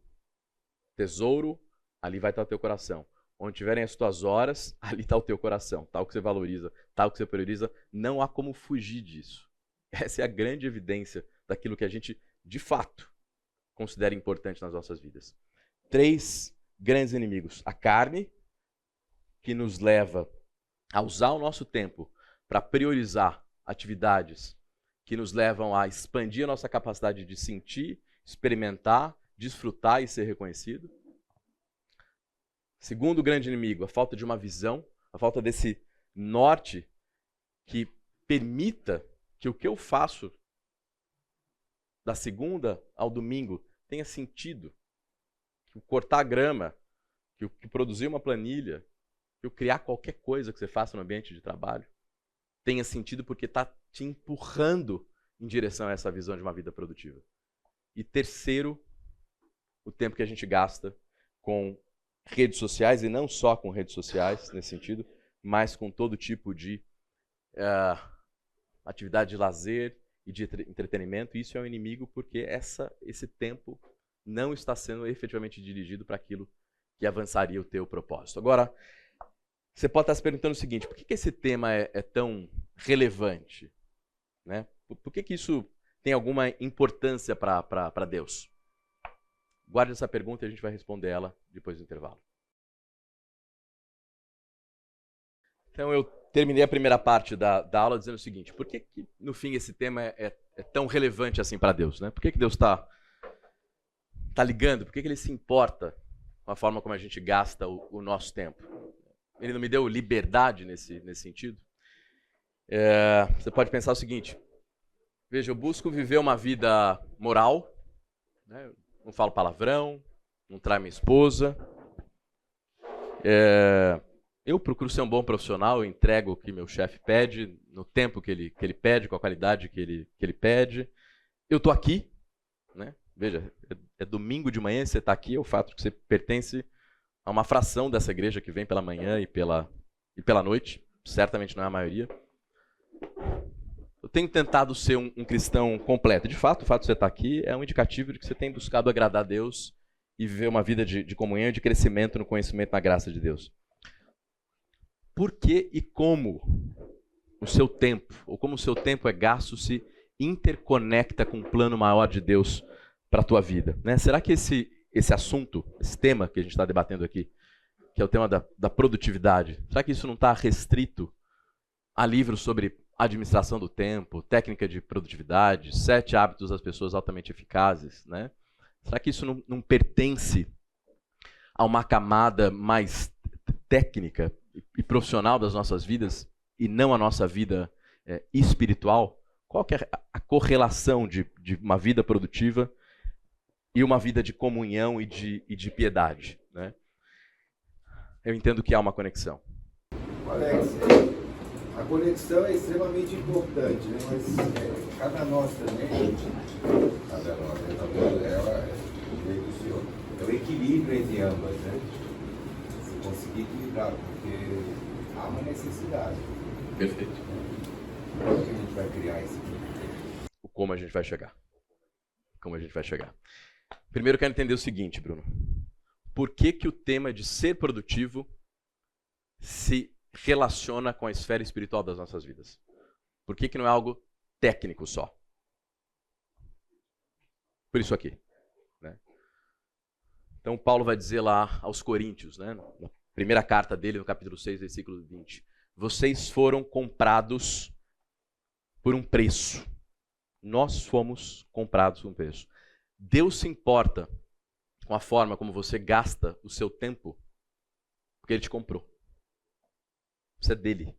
tesouro, ali vai estar o teu coração. Onde tiverem as tuas horas, ali está o teu coração. Tal que você valoriza, tal que você prioriza. Não há como fugir disso. Essa é a grande evidência daquilo que a gente, de fato, considera importante nas nossas vidas. 3 grandes inimigos. A carne, que nos leva a usar o nosso tempo para priorizar atividades que nos levam a expandir a nossa capacidade de sentir, experimentar, desfrutar e ser reconhecido. Segundo grande inimigo, a falta de uma visão, a falta desse norte que permita que o que eu faço da segunda ao domingo tenha sentido. Que cortar a grama, que produzir uma planilha, que criar qualquer coisa que você faça no ambiente de trabalho tenha sentido porque está te empurrando em direção a essa visão de uma vida produtiva. E terceiro, o tempo que a gente gasta com redes sociais, e não só com redes sociais nesse sentido, mas com todo tipo de atividade de lazer e de entretenimento. Isso é um inimigo porque esse tempo não está sendo efetivamente dirigido para aquilo que avançaria o teu propósito. Agora, você pode estar se perguntando o seguinte: por que esse tema é tão relevante? Né? Por que isso tem alguma importância para Deus? Guarde essa pergunta e a gente vai responder ela depois do intervalo. Então, eu terminei a primeira parte da aula dizendo o seguinte: por que no fim esse tema é tão relevante assim para Deus? Né? Por que Deus está ligando? Por que ele se importa com a forma como a gente gasta o nosso tempo? Ele não me deu liberdade nesse sentido? Você pode pensar o seguinte: veja, eu busco viver uma vida moral, né? Não falo palavrão, não traio minha esposa. Eu procuro ser um bom profissional, eu entrego o que meu chefe pede, no tempo que ele pede, com a qualidade que ele pede. Eu estou aqui, né? Veja, é domingo de manhã, você está aqui, é o fato de que você pertence a uma fração dessa igreja que vem pela manhã e pela noite, certamente não é a maioria. Eu tenho tentado ser um cristão completo. De fato, o fato de você estar aqui é um indicativo de que você tem buscado agradar a Deus e viver uma vida de comunhão e de crescimento no conhecimento na graça de Deus. Por que e como o seu tempo, ou como o seu tempo é gasto, se interconecta com o plano maior de Deus para a tua vida? Né? Será que esse assunto, esse tema que a gente está debatendo aqui, que é o tema da produtividade, será que isso não está restrito a livros sobre administração do tempo, técnica de produtividade, 7 hábitos das pessoas altamente eficazes, né? Será que isso não pertence a uma camada mais técnica e profissional das nossas vidas e não a nossa vida espiritual? Qual que é a correlação de uma vida produtiva e uma vida de comunhão e de piedade, né? Eu entendo que há uma conexão. Alex, a conexão é extremamente importante, né? Mas cada nós também, cada nós, ela é o equilíbrio entre ambas, né? Você conseguir equilibrar, porque há uma necessidade. Perfeito. Como que a gente vai criar isso? Como a gente vai chegar. Como a gente vai chegar. Primeiro eu quero entender o seguinte, Bruno. Por que o tema de ser produtivo se relaciona com a esfera espiritual das nossas vidas? Por que não é algo técnico só? Por isso aqui. Né? Então Paulo vai dizer lá aos Coríntios, né, na primeira carta dele, no capítulo 6, versículo 20. Vocês foram comprados por um preço. Nós fomos comprados por um preço. Deus se importa com a forma como você gasta o seu tempo, porque Ele te comprou. Isso é dele.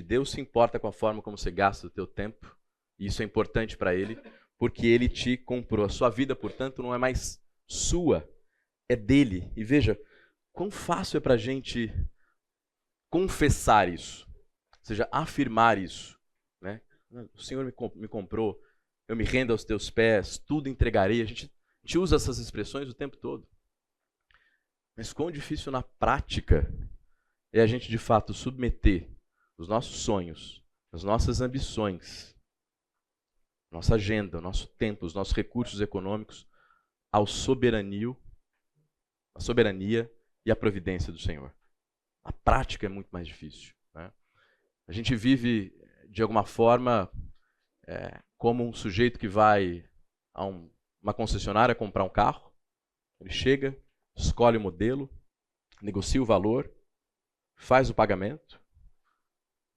Deus se importa com a forma como você gasta o teu tempo, e isso é importante para Ele, porque Ele te comprou. A sua vida, portanto, não é mais sua, é dele. E veja, quão fácil é para a gente confessar isso, ou seja, afirmar isso, né? O Senhor me comprou, eu me rendo aos teus pés, tudo entregarei. A gente usa essas expressões o tempo todo. Mas quão difícil na prática é a gente de fato submeter os nossos sonhos, as nossas ambições, nossa agenda, o nosso tempo, os nossos recursos econômicos à soberania e à providência do Senhor. A prática é muito mais difícil, né? A gente vive, de alguma forma, como um sujeito que vai a uma concessionária comprar um carro. Ele chega, escolhe o modelo, negocia o valor, faz o pagamento.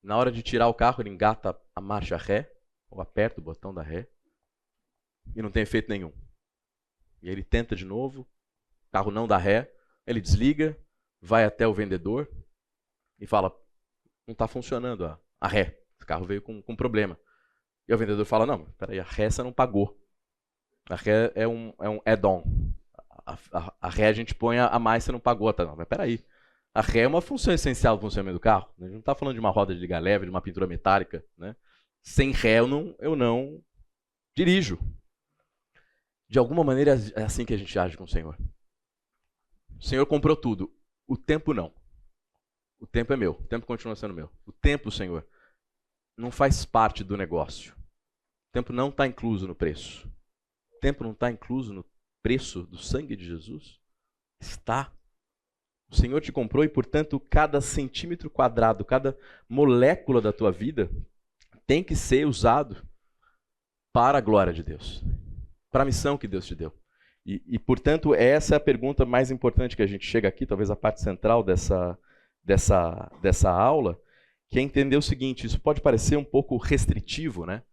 Na hora de tirar o carro, ele engata a marcha ré, ou aperta o botão da ré, e não tem efeito nenhum. E aí ele tenta de novo, o carro não dá ré, ele desliga, vai até o vendedor e fala, não está funcionando a ré, esse carro veio com problema. E o vendedor fala, não, peraí, a ré você não pagou. A ré é um add-on. A ré a gente põe a mais, você não pagou. Tá? Não, mas peraí. A ré é uma função essencial do funcionamento do carro. A gente não está falando de uma roda de liga leve, de uma pintura metálica, né? Sem ré eu não dirijo. De alguma maneira é assim que a gente age com o Senhor. O Senhor comprou tudo. O tempo não. O tempo é meu. O tempo continua sendo meu. O tempo, Senhor, não faz parte do negócio. O tempo não está incluso no preço. O tempo não está incluso no preço do sangue de Jesus? Está. O Senhor te comprou e, portanto, cada centímetro quadrado, cada molécula da tua vida tem que ser usado para a glória de Deus, para a missão que Deus te deu. E, portanto, essa é a pergunta mais importante que a gente chega aqui, talvez a parte central dessa aula, que é entender o seguinte: isso pode parecer um pouco restritivo, né?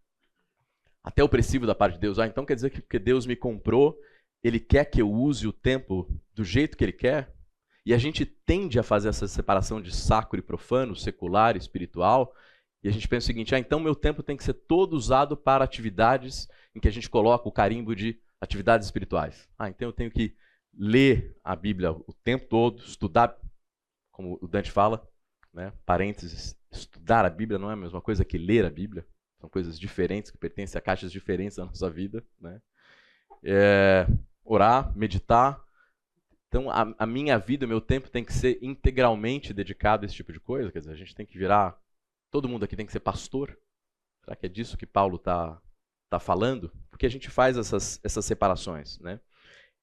Até opressivo da parte de Deus. Então quer dizer que porque Deus me comprou, Ele quer que eu use o tempo do jeito que Ele quer? E a gente tende a fazer essa separação de sacro e profano, secular e espiritual, e a gente pensa o seguinte, então meu tempo tem que ser todo usado para atividades em que a gente coloca o carimbo de atividades espirituais. Então eu tenho que ler a Bíblia o tempo todo, estudar, como o Dante fala, né? Parênteses, estudar a Bíblia não é a mesma coisa que ler a Bíblia. São coisas diferentes, que pertencem a caixas diferentes da nossa vida, né? Orar, meditar. Então, a minha vida, o meu tempo tem que ser integralmente dedicado a esse tipo de coisa. Quer dizer, a gente tem que virar... Todo mundo aqui tem que ser pastor? Será que é disso que Paulo está falando? Porque a gente faz essas separações, né?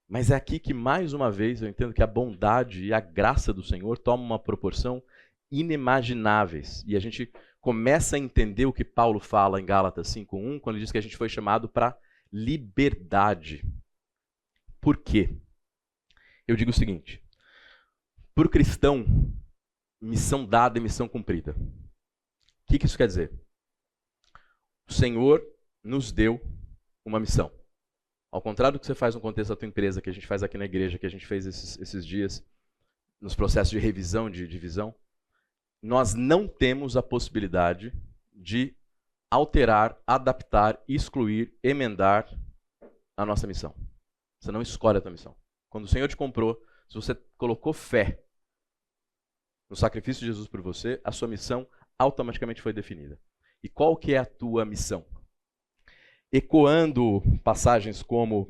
Mas é aqui que, mais uma vez, eu entendo que a bondade e a graça do Senhor tomam uma proporção inimagináveis. E a gente começa a entender o que Paulo fala em Gálatas 5:1, quando ele diz que a gente foi chamado para liberdade. Por quê? Eu digo o seguinte: para o cristão, missão dada e missão cumprida. O que isso quer dizer? O Senhor nos deu uma missão. Ao contrário do que você faz no contexto da tua empresa, que a gente faz aqui na igreja, que a gente fez esses dias, nos processos de revisão, de divisão, nós não temos a possibilidade de alterar, adaptar, excluir, emendar a nossa missão. Você não escolhe a tua missão. Quando o Senhor te comprou, se você colocou fé no sacrifício de Jesus por você, a sua missão automaticamente foi definida. E qual que é a tua missão? Ecoando passagens como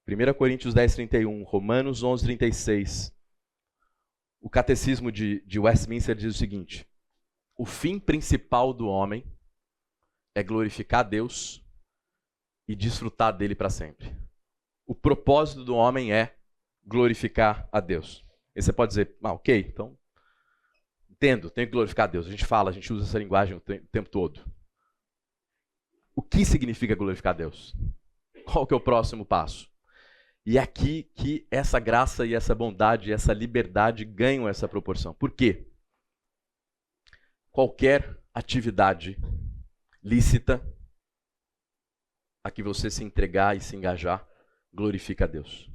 1 Coríntios 10:31, Romanos 11:36, o Catecismo de Westminster diz o seguinte: o fim principal do homem é glorificar a Deus e desfrutar dele para sempre. O propósito do homem é glorificar a Deus. E você pode dizer, ok, então, entendo, tenho que glorificar a Deus. A gente fala, a gente usa essa linguagem o tempo todo. O que significa glorificar a Deus? Qual que é o próximo passo? E é aqui que essa graça e essa bondade e essa liberdade ganham essa proporção. Por quê? Qualquer atividade lícita a que você se entregar e se engajar glorifica a Deus.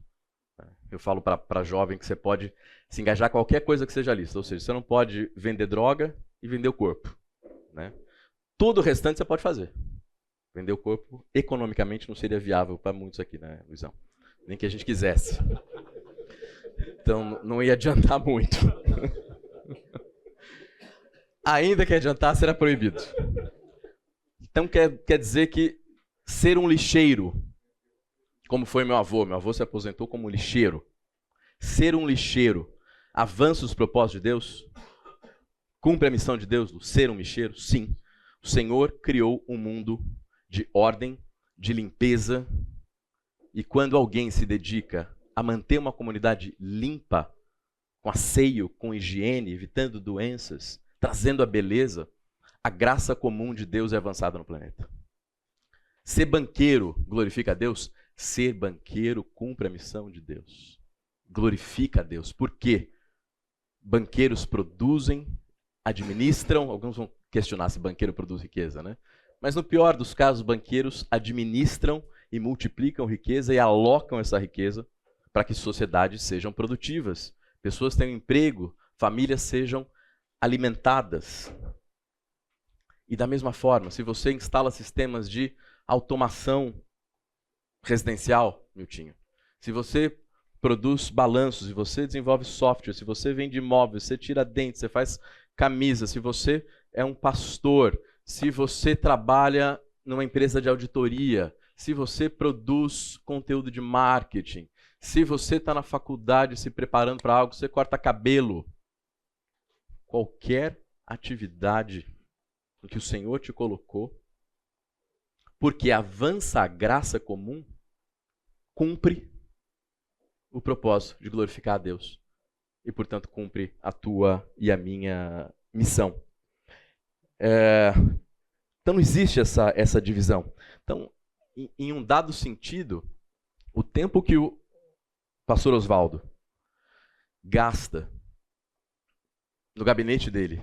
Eu falo para jovem que você pode se engajar em qualquer coisa que seja lícita. Ou seja, você não pode vender droga e vender o corpo, né? Todo o restante você pode fazer. Vender o corpo economicamente não seria viável para muitos aqui, né, Luizão? Nem que a gente quisesse. Então não ia adiantar muito. Ainda que adiantasse, era proibido. Então quer dizer que ser um lixeiro, como foi meu avô se aposentou como lixeiro. Ser um lixeiro avança os propósitos de Deus? Cumpre a missão de Deus, ser um lixeiro? Sim. O Senhor criou um mundo de ordem, de limpeza, e quando alguém se dedica a manter uma comunidade limpa, com asseio, com higiene, evitando doenças, trazendo a beleza, a graça comum de Deus é avançada no planeta. Ser banqueiro glorifica a Deus? Ser banqueiro cumpre a missão de Deus. Glorifica a Deus. Por quê? Banqueiros produzem, administram, alguns vão questionar se banqueiro produz riqueza, né? Mas no pior dos casos, banqueiros administram e multiplicam riqueza e alocam essa riqueza para que sociedades sejam produtivas, pessoas tenham emprego, famílias sejam alimentadas. E da mesma forma, se você instala sistemas de automação residencial, Miltinho, se você produz balanços, se você desenvolve software, se você vende imóveis, você tira dentes, você faz camisa, se você é um pastor, se você trabalha numa empresa de auditoria, se você produz conteúdo de marketing, se você está na faculdade se preparando para algo, você corta cabelo, qualquer atividade em que o Senhor te colocou, porque avança a graça comum, cumpre o propósito de glorificar a Deus. E, portanto, cumpre a tua e a minha missão. Então, não existe essa divisão. Então, em um dado sentido, o tempo que o pastor Oswaldo gasta no gabinete dele,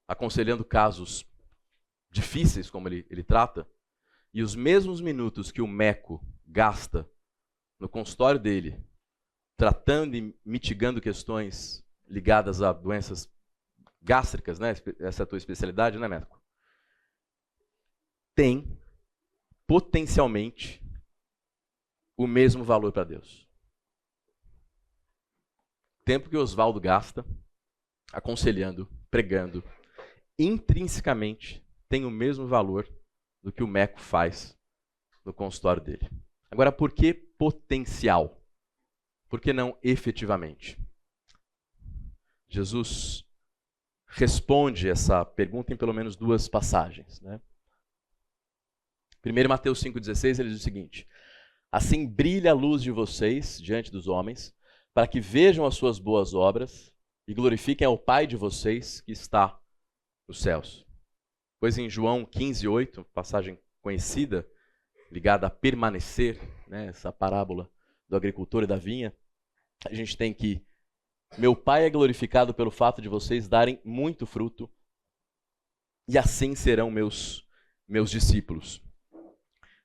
aconselhando casos difíceis como ele trata, e os mesmos minutos que o Meco gasta no consultório dele, tratando e mitigando questões ligadas a doenças gástricas, né? Essa é a tua especialidade, né, Meco? Tem potencialmente o mesmo valor para Deus. O tempo que o Oswaldo gasta aconselhando, pregando, intrinsecamente tem o mesmo valor do que o Meco faz no consultório dele. Agora, por que potencial? Por que não efetivamente? Jesus responde essa pergunta em pelo menos duas passagens, né? Primeiro, Mateus 5,16, ele diz o seguinte: assim brilha a luz de vocês diante dos homens, para que vejam as suas boas obras e glorifiquem ao Pai de vocês que está nos céus. Pois em João 15,8, passagem conhecida, ligada a permanecer, né, essa parábola do agricultor e da vinha, a gente tem que meu Pai é glorificado pelo fato de vocês darem muito fruto, e assim serão meus discípulos.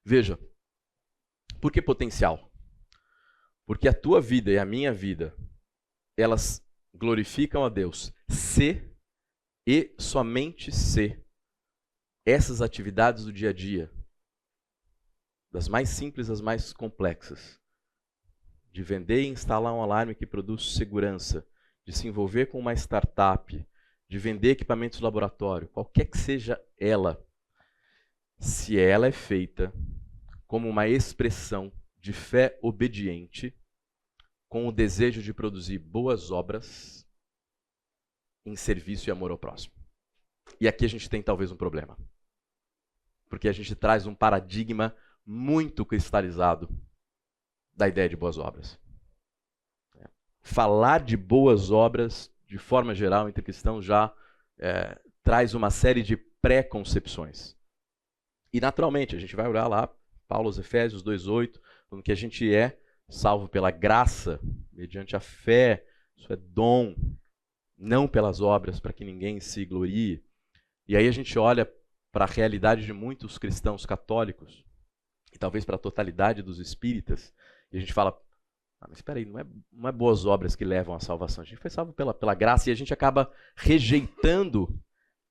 Veja, por que potencial? Porque a tua vida e a minha vida, elas glorificam a Deus se e somente se essas atividades do dia a dia, das mais simples às mais complexas, de vender e instalar um alarme que produz segurança, de se envolver com uma startup, de vender equipamentos de laboratório, qualquer que seja ela, se ela é feita como uma expressão de fé obediente, com o desejo de produzir boas obras em serviço e amor ao próximo. E aqui a gente tem talvez um problema, porque a gente traz um paradigma muito cristalizado da ideia de boas obras. Falar de boas obras, de forma geral, entre cristãos, já traz uma série de pré-concepções. E, naturalmente, a gente vai olhar lá, Paulo aos Efésios 2,8, falando que a gente é salvo pela graça, mediante a fé, isso é dom, não pelas obras, para que ninguém se glorie. E aí a gente olha para a realidade de muitos cristãos católicos, e talvez para a totalidade dos espíritas, e a gente fala, mas espera aí, não é boas obras que levam à salvação, a gente foi salvo pela graça, e a gente acaba rejeitando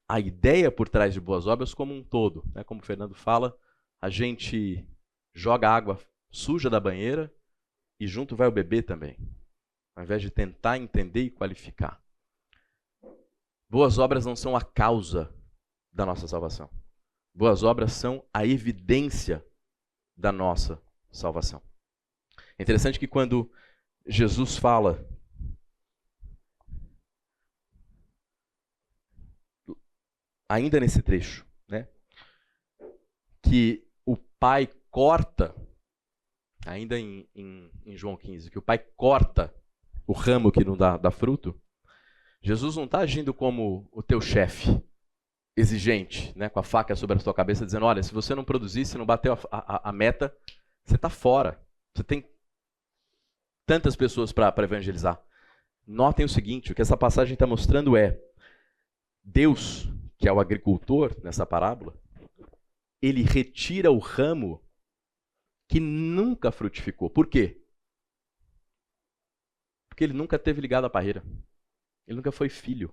a ideia por trás de boas obras como um todo. Né? Como o Fernando fala, a gente joga água suja da banheira e junto vai o bebê também. ao invés de tentar entender e qualificar. Boas obras não são a causa da nossa salvação. Boas obras são a evidência da nossa salvação. É interessante que quando Jesus fala ainda nesse trecho, né, que o Pai corta, ainda em João 15, que o Pai corta o ramo que não dá fruto, Jesus não está agindo como o teu chefe, exigente, né, com a faca sobre a tua cabeça, dizendo, olha, se você não produzir, se não bateu a meta, você está fora. Você tem tantas pessoas para evangelizar. Notem o seguinte, o que essa passagem está mostrando é, Deus, que é o agricultor nessa parábola, ele retira o ramo que nunca frutificou. Por quê? Porque ele nunca teve ligado à parreira. Ele nunca foi filho.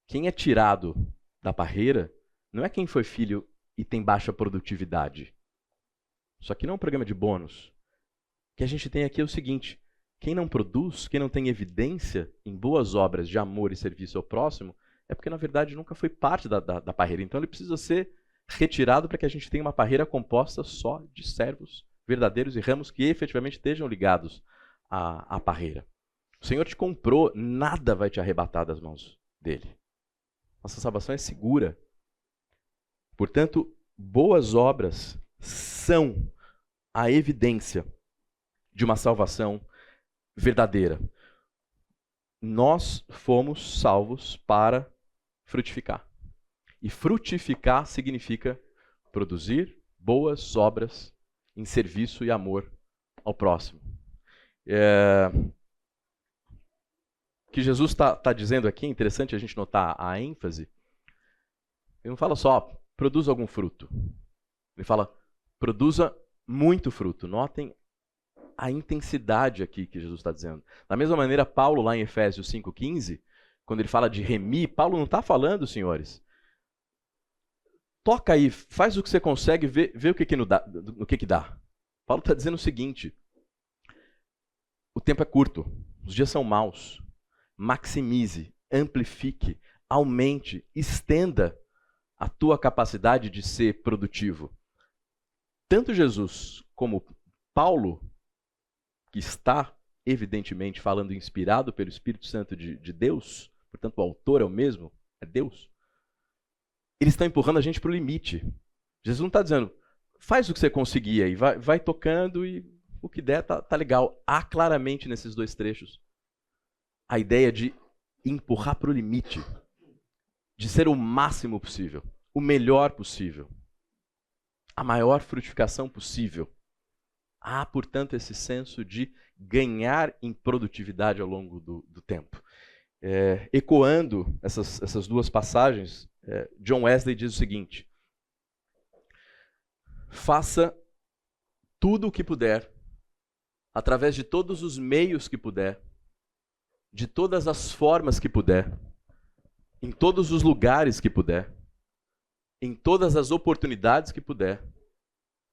Quem é tirado da parreira não é quem foi filho e tem baixa produtividade. Isso aqui não é um programa de bônus. O que a gente tem aqui é o seguinte, quem não produz, quem não tem evidência em boas obras de amor e serviço ao próximo, é porque na verdade nunca foi parte da parreira. Então ele precisa ser retirado para que a gente tenha uma parreira composta só de servos verdadeiros e ramos que efetivamente estejam ligados à parreira. O Senhor te comprou, nada vai te arrebatar das mãos dele. Nossa salvação é segura. Portanto, boas obras são a evidência de uma salvação verdadeira. Nós fomos salvos para frutificar. E frutificar significa produzir boas obras em serviço e amor ao próximo. O que Jesus está dizendo aqui, é interessante a gente notar a ênfase. Ele não fala só, produza algum fruto. Ele fala, produza muito fruto. Notem a intensidade aqui que Jesus está dizendo. Da mesma maneira, Paulo, lá em Efésios 5,15, quando ele fala de remir, Paulo não está falando, senhores, toca aí, faz o que você consegue, vê o que dá. Paulo está dizendo o seguinte, o tempo é curto, os dias são maus. Maximize, amplifique, aumente, estenda a tua capacidade de ser produtivo. Tanto Jesus como Paulo, que está evidentemente falando inspirado pelo Espírito Santo de Deus, portanto o autor é o mesmo, é Deus, eles estão empurrando a gente para o limite. Jesus não está dizendo, faz o que você conseguir aí, vai tocando e o que der tá legal. Há claramente nesses dois trechos a ideia de empurrar para o limite, de ser o máximo possível, o melhor possível, a maior frutificação possível. Há, portanto, esse senso de ganhar em produtividade ao longo do tempo. Ecoando essas duas passagens, John Wesley diz o seguinte, faça tudo o que puder, através de todos os meios que puder, de todas as formas que puder, em todos os lugares que puder, em todas as oportunidades que puder,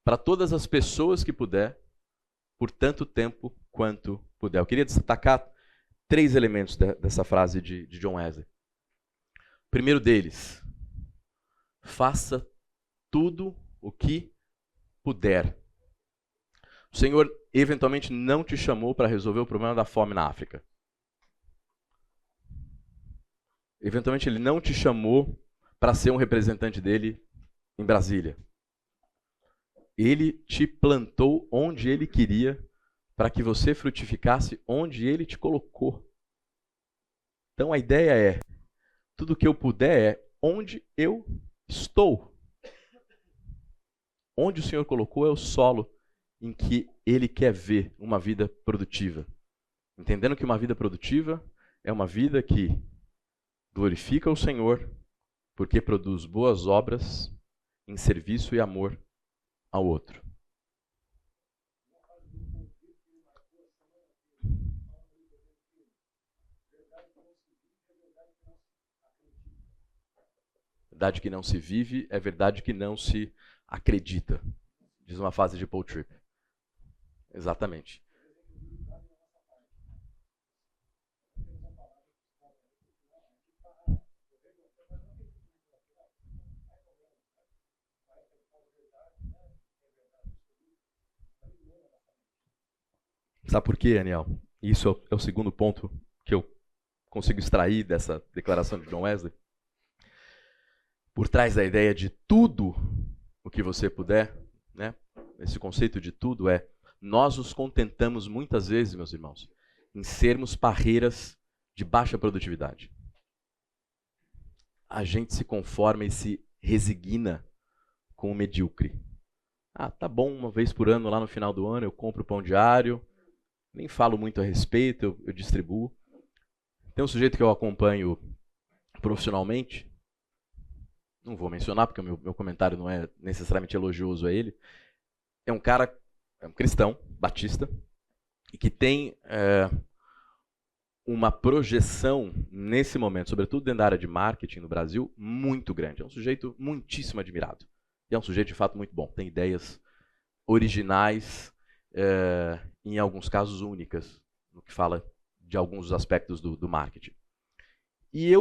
para todas as pessoas que puder, por tanto tempo quanto puder. Eu queria destacar 3 elementos dessa frase de John Wesley. O primeiro deles, faça tudo o que puder. O Senhor eventualmente não te chamou para resolver o problema da fome na África. Eventualmente ele não te chamou para ser um representante dele em Brasília. Ele te plantou onde ele queria para que você frutificasse onde ele te colocou. Então a ideia é, tudo que eu puder é onde eu estou. Onde o Senhor colocou é o solo em que ele quer ver uma vida produtiva. Entendendo que uma vida produtiva é uma vida que glorifica o Senhor, porque produz boas obras em serviço e amor ao outro. Verdade que não se vive é verdade que não se acredita. Diz uma frase de Paul Tripp. Exatamente. Sabe por quê, Aniel? Isso é o segundo ponto que eu consigo extrair dessa declaração de John Wesley. Por trás da ideia de tudo o que você puder, né? Esse conceito de tudo é: nós nos contentamos muitas vezes, meus irmãos, em sermos parreiras de baixa produtividade. A gente se conforma e se resigna com o medíocre. Ah, tá bom, uma vez por ano, lá no final do ano, eu compro pão diário, nem falo muito a respeito, eu distribuo. Tem um sujeito que eu acompanho profissionalmente, não vou mencionar porque o meu comentário não é necessariamente elogioso a ele. É um cara, é um cristão, batista, e que tem uma projeção nesse momento, sobretudo dentro da área de marketing no Brasil, muito grande. É um sujeito muitíssimo admirado. E é um sujeito de fato muito bom. Tem ideias originais, em alguns casos únicas, no que fala de alguns dos aspectos do marketing. E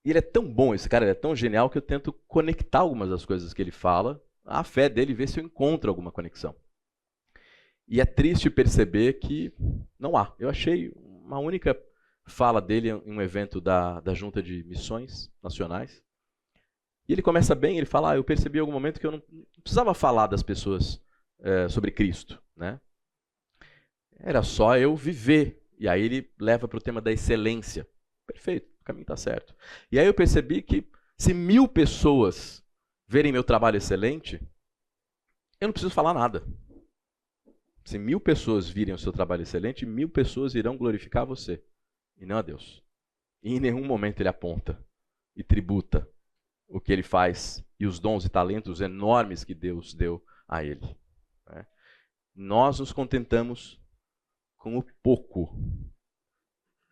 ele é tão bom, esse cara, ele é tão genial, que eu tento conectar algumas das coisas que ele fala à fé dele e ver se eu encontro alguma conexão. E é triste perceber que não há. Eu achei uma única fala dele em um evento da Junta de Missões Nacionais. E ele começa bem, ele fala: eu percebi em algum momento que eu não precisava falar das pessoas sobre Cristo, né? Era só eu viver. E aí ele leva para o tema da excelência. Perfeito, o caminho está certo. E aí eu percebi que se 1000 pessoas verem meu trabalho excelente, eu não preciso falar nada. Se 1000 pessoas virem o seu trabalho excelente, 1000 pessoas irão glorificar você, e não a Deus. E em nenhum momento ele aponta e tributa o que ele faz e os dons e talentos enormes que Deus deu a ele. Né? Nós nos contentamos com o pouco.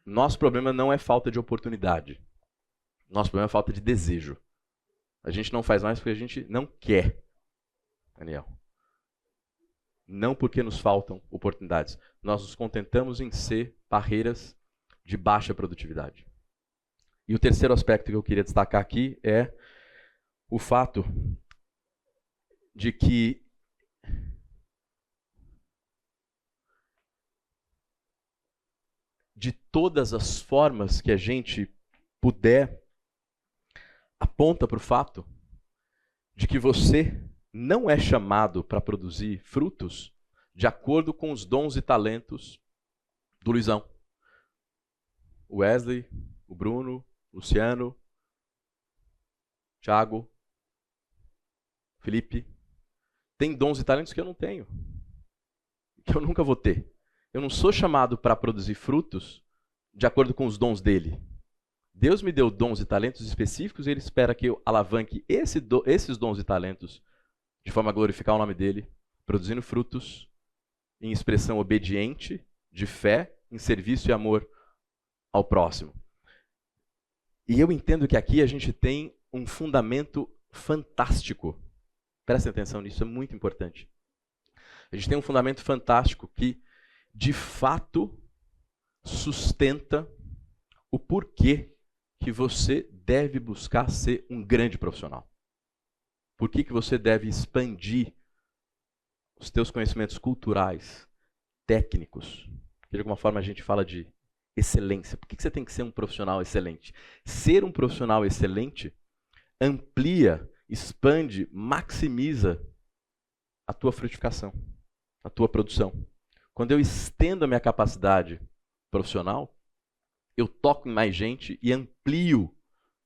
Nosso problema não é falta de oportunidade. Nosso problema é falta de desejo. A gente não faz mais porque a gente não quer, Daniel. Não porque nos faltam oportunidades. Nós nos contentamos em ser barreiras de baixa produtividade. E o terceiro aspecto que eu queria destacar aqui é o fato de que de todas as formas que a gente puder, aponta para o fato de que você não é chamado para produzir frutos de acordo com os dons e talentos do Luizão. O Wesley, o Bruno, o Luciano, Thiago, Felipe, tem dons e talentos que eu não tenho, que eu nunca vou ter. Eu não sou chamado para produzir frutos de acordo com os dons dele. Deus me deu dons e talentos específicos e ele espera que eu alavanque esses dons e talentos de forma a glorificar o nome dele, produzindo frutos em expressão obediente, de fé, em serviço e amor ao próximo. E eu entendo que aqui a gente tem um fundamento fantástico. Prestem atenção nisso, é muito importante. A gente tem um fundamento fantástico que, de fato, sustenta o porquê que você deve buscar ser um grande profissional. Por que você deve expandir os teus conhecimentos culturais, técnicos? De alguma forma a gente fala de excelência. Por que você tem que ser um profissional excelente? Ser um profissional excelente amplia, expande, maximiza a tua frutificação, a tua produção. Quando eu estendo a minha capacidade profissional, eu toco em mais gente e amplio,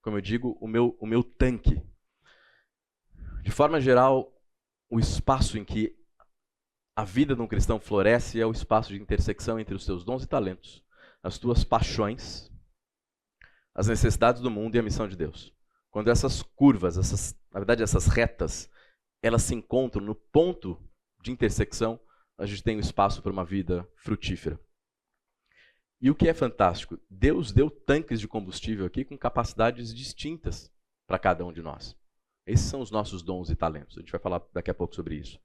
como eu digo, o meu tanque. De forma geral, o espaço em que a vida de um cristão floresce é o espaço de intersecção entre os teus dons e talentos, as tuas paixões, as necessidades do mundo e a missão de Deus. Quando essas curvas, na verdade essas retas, elas se encontram no ponto de intersecção, a gente tem um espaço para uma vida frutífera. E o que é fantástico? Deus deu tanques de combustível aqui com capacidades distintas para cada um de nós. Esses são os nossos dons e talentos. A gente vai falar daqui a pouco sobre isso.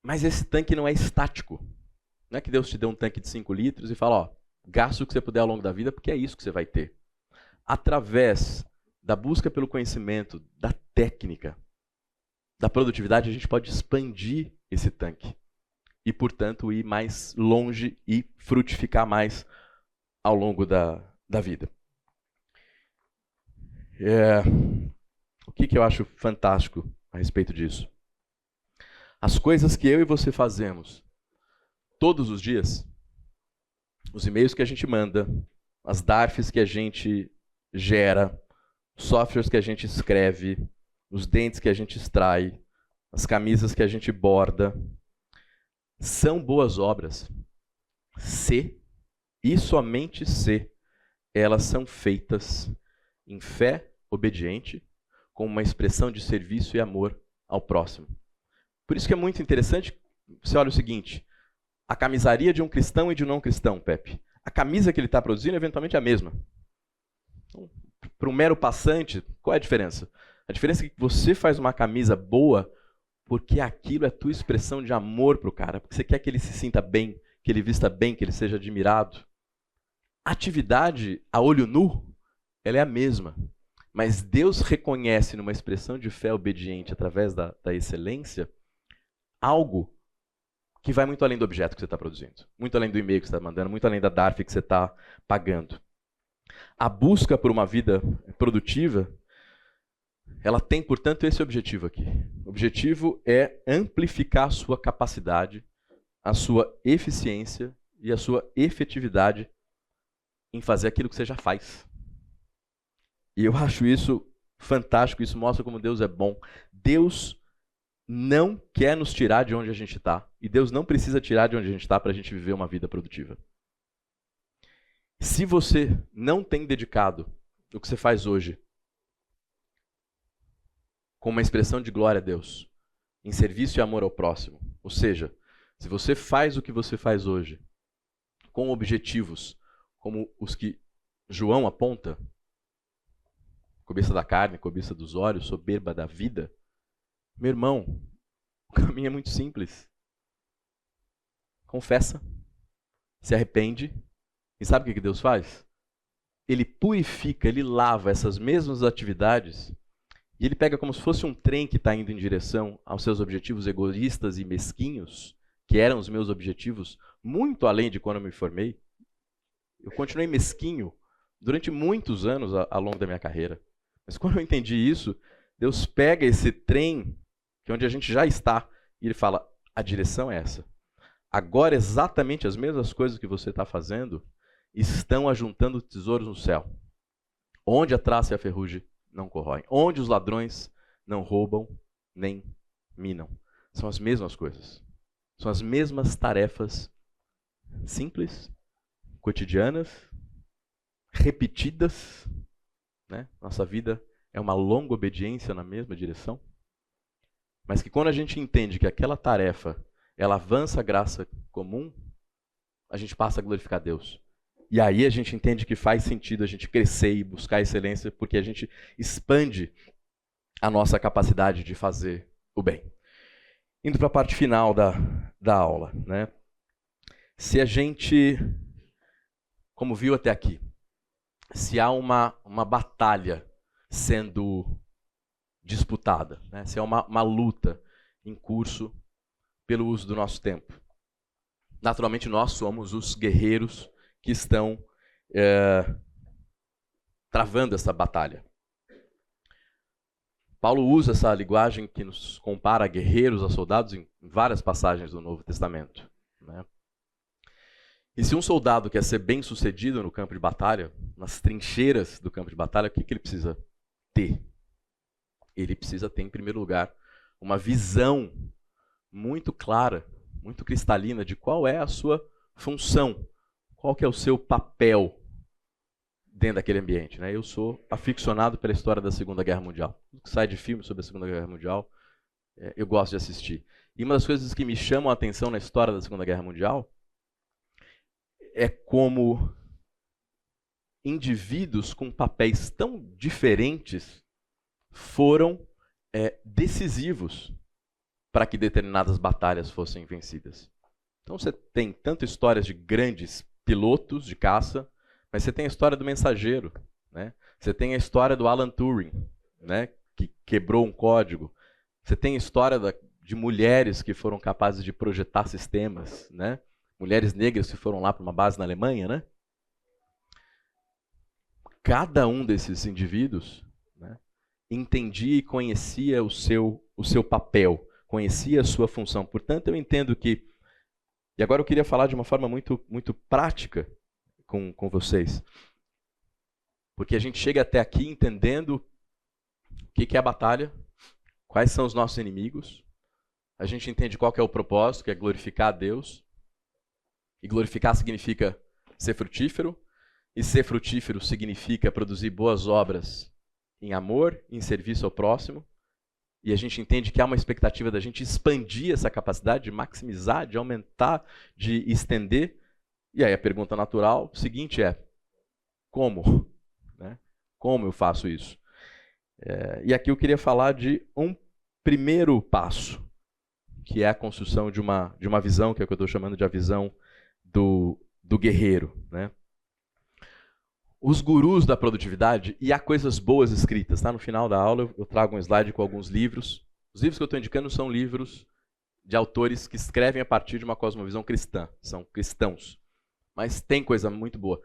Mas esse tanque não é estático. Não é que Deus te deu um tanque de 5 litros e fala, ó, gasta o que você puder ao longo da vida, porque é isso que você vai ter. Através da busca pelo conhecimento, da técnica, da produtividade, a gente pode expandir esse tanque e, portanto, ir mais longe e frutificar mais ao longo da vida. O que eu acho fantástico a respeito disso? As coisas que eu e você fazemos todos os dias, os e-mails que a gente manda, as DARFs que a gente gera, os softwares que a gente escreve, os dentes que a gente extrai, as camisas que a gente borda, são boas obras se, e somente se, elas são feitas em fé obediente, com uma expressão de serviço e amor ao próximo. Por isso que é muito interessante, você olha o seguinte, a camisaria de um cristão e de um não cristão, Pepe. A camisa que ele está produzindo eventualmente é a mesma. Então, para um mero passante, qual é a diferença? A diferença é que você faz uma camisa boa porque aquilo é tua expressão de amor para o cara, porque você quer que ele se sinta bem, que ele vista bem, que ele seja admirado. A atividade a olho nu, ela é a mesma. Mas Deus reconhece numa expressão de fé obediente através da excelência algo que vai muito além do objeto que você está produzindo, muito além do e-mail que você está mandando, muito além da DARF que você está pagando. A busca por uma vida produtiva, ela tem, portanto, esse objetivo aqui. O objetivo é amplificar a sua capacidade, a sua eficiência e a sua efetividade em fazer aquilo que você já faz. E eu acho isso fantástico, isso mostra como Deus é bom. Deus não quer nos tirar de onde a gente está. E Deus não precisa tirar de onde a gente está para a gente viver uma vida produtiva. Se você não tem dedicado o que você faz hoje com uma expressão de glória a Deus, em serviço e amor ao próximo, ou seja, se você faz o que você faz hoje com objetivos como os que João aponta, cobiça da carne, cobiça dos olhos, soberba da vida, meu irmão, o caminho é muito simples. Confessa, se arrepende, e sabe o que Deus faz? Ele purifica, ele lava essas mesmas atividades, e ele pega como se fosse um trem que está indo em direção aos seus objetivos egoístas e mesquinhos, que eram os meus objetivos, muito além de quando eu me formei. Eu continuei mesquinho durante muitos anos ao longo da minha carreira. Mas quando eu entendi isso, Deus pega esse trem, que é onde a gente já está, e ele fala, a direção é essa. Agora, exatamente as mesmas coisas que você está fazendo estão ajuntando tesouros no céu. Onde a traça e a ferrugem não corroem. Onde os ladrões não roubam nem minam. São as mesmas coisas. São as mesmas tarefas simples, cotidianas, repetidas. Né? Nossa vida é uma longa obediência na mesma direção. Mas que quando a gente entende que aquela tarefa ela avança a graça comum, a gente passa a glorificar Deus. E aí a gente entende que faz sentido a gente crescer e buscar a excelência, porque a gente expande a nossa capacidade de fazer o bem. Indo para a parte final da aula, né? Se a gente, como viu até aqui, se há uma batalha sendo disputada, né? Se há uma luta em curso pelo uso do nosso tempo. Naturalmente, nós somos os guerreiros que estão travando essa batalha. Paulo usa essa linguagem que nos compara a guerreiros, a soldados, em várias passagens do Novo Testamento. Né? E se um soldado quer ser bem sucedido no campo de batalha, nas trincheiras do campo de batalha, o que ele precisa ter? Ele precisa ter, em primeiro lugar, uma visão muito clara, muito cristalina de qual é a sua função, qual que é o seu papel dentro daquele ambiente. Né? Eu sou aficionado pela história da Segunda Guerra Mundial. Tudo que sai de filme sobre a Segunda Guerra Mundial, eu gosto de assistir. E uma das coisas que me chamam a atenção na história da Segunda Guerra Mundial é como indivíduos com papéis tão diferentes foram decisivos para que determinadas batalhas fossem vencidas. Então você tem tanto histórias de grandes pilotos de caça, mas você tem a história do mensageiro, né? Você tem a história do Alan Turing, né? Que quebrou um código. Você tem a história de mulheres que foram capazes de projetar sistemas, né? Mulheres negras que foram lá para uma base na Alemanha, né? Cada um desses indivíduos, né, entendia e conhecia o seu papel, conhecia a sua função. Portanto, eu entendo que, e agora eu queria falar de uma forma muito prática com vocês, porque a gente chega até aqui entendendo o que é a batalha, quais são os nossos inimigos, a gente entende qual que é o propósito, que é glorificar a Deus, e glorificar significa ser frutífero, e ser frutífero significa produzir boas obras em amor, em serviço ao próximo. E a gente entende que há uma expectativa da gente expandir essa capacidade, de maximizar, de aumentar, de estender. E aí a pergunta natural seguinte é, como? Né? Como eu faço isso? E aqui eu queria falar de um primeiro passo, que é a construção de uma visão, que é o que eu estou chamando de a visão do guerreiro, né? Os gurus da produtividade, e há coisas boas escritas, tá? No final da aula eu trago um slide com alguns livros. Os livros que eu estou indicando são livros de autores que escrevem a partir de uma cosmovisão cristã, são cristãos. Mas tem coisa muito boa.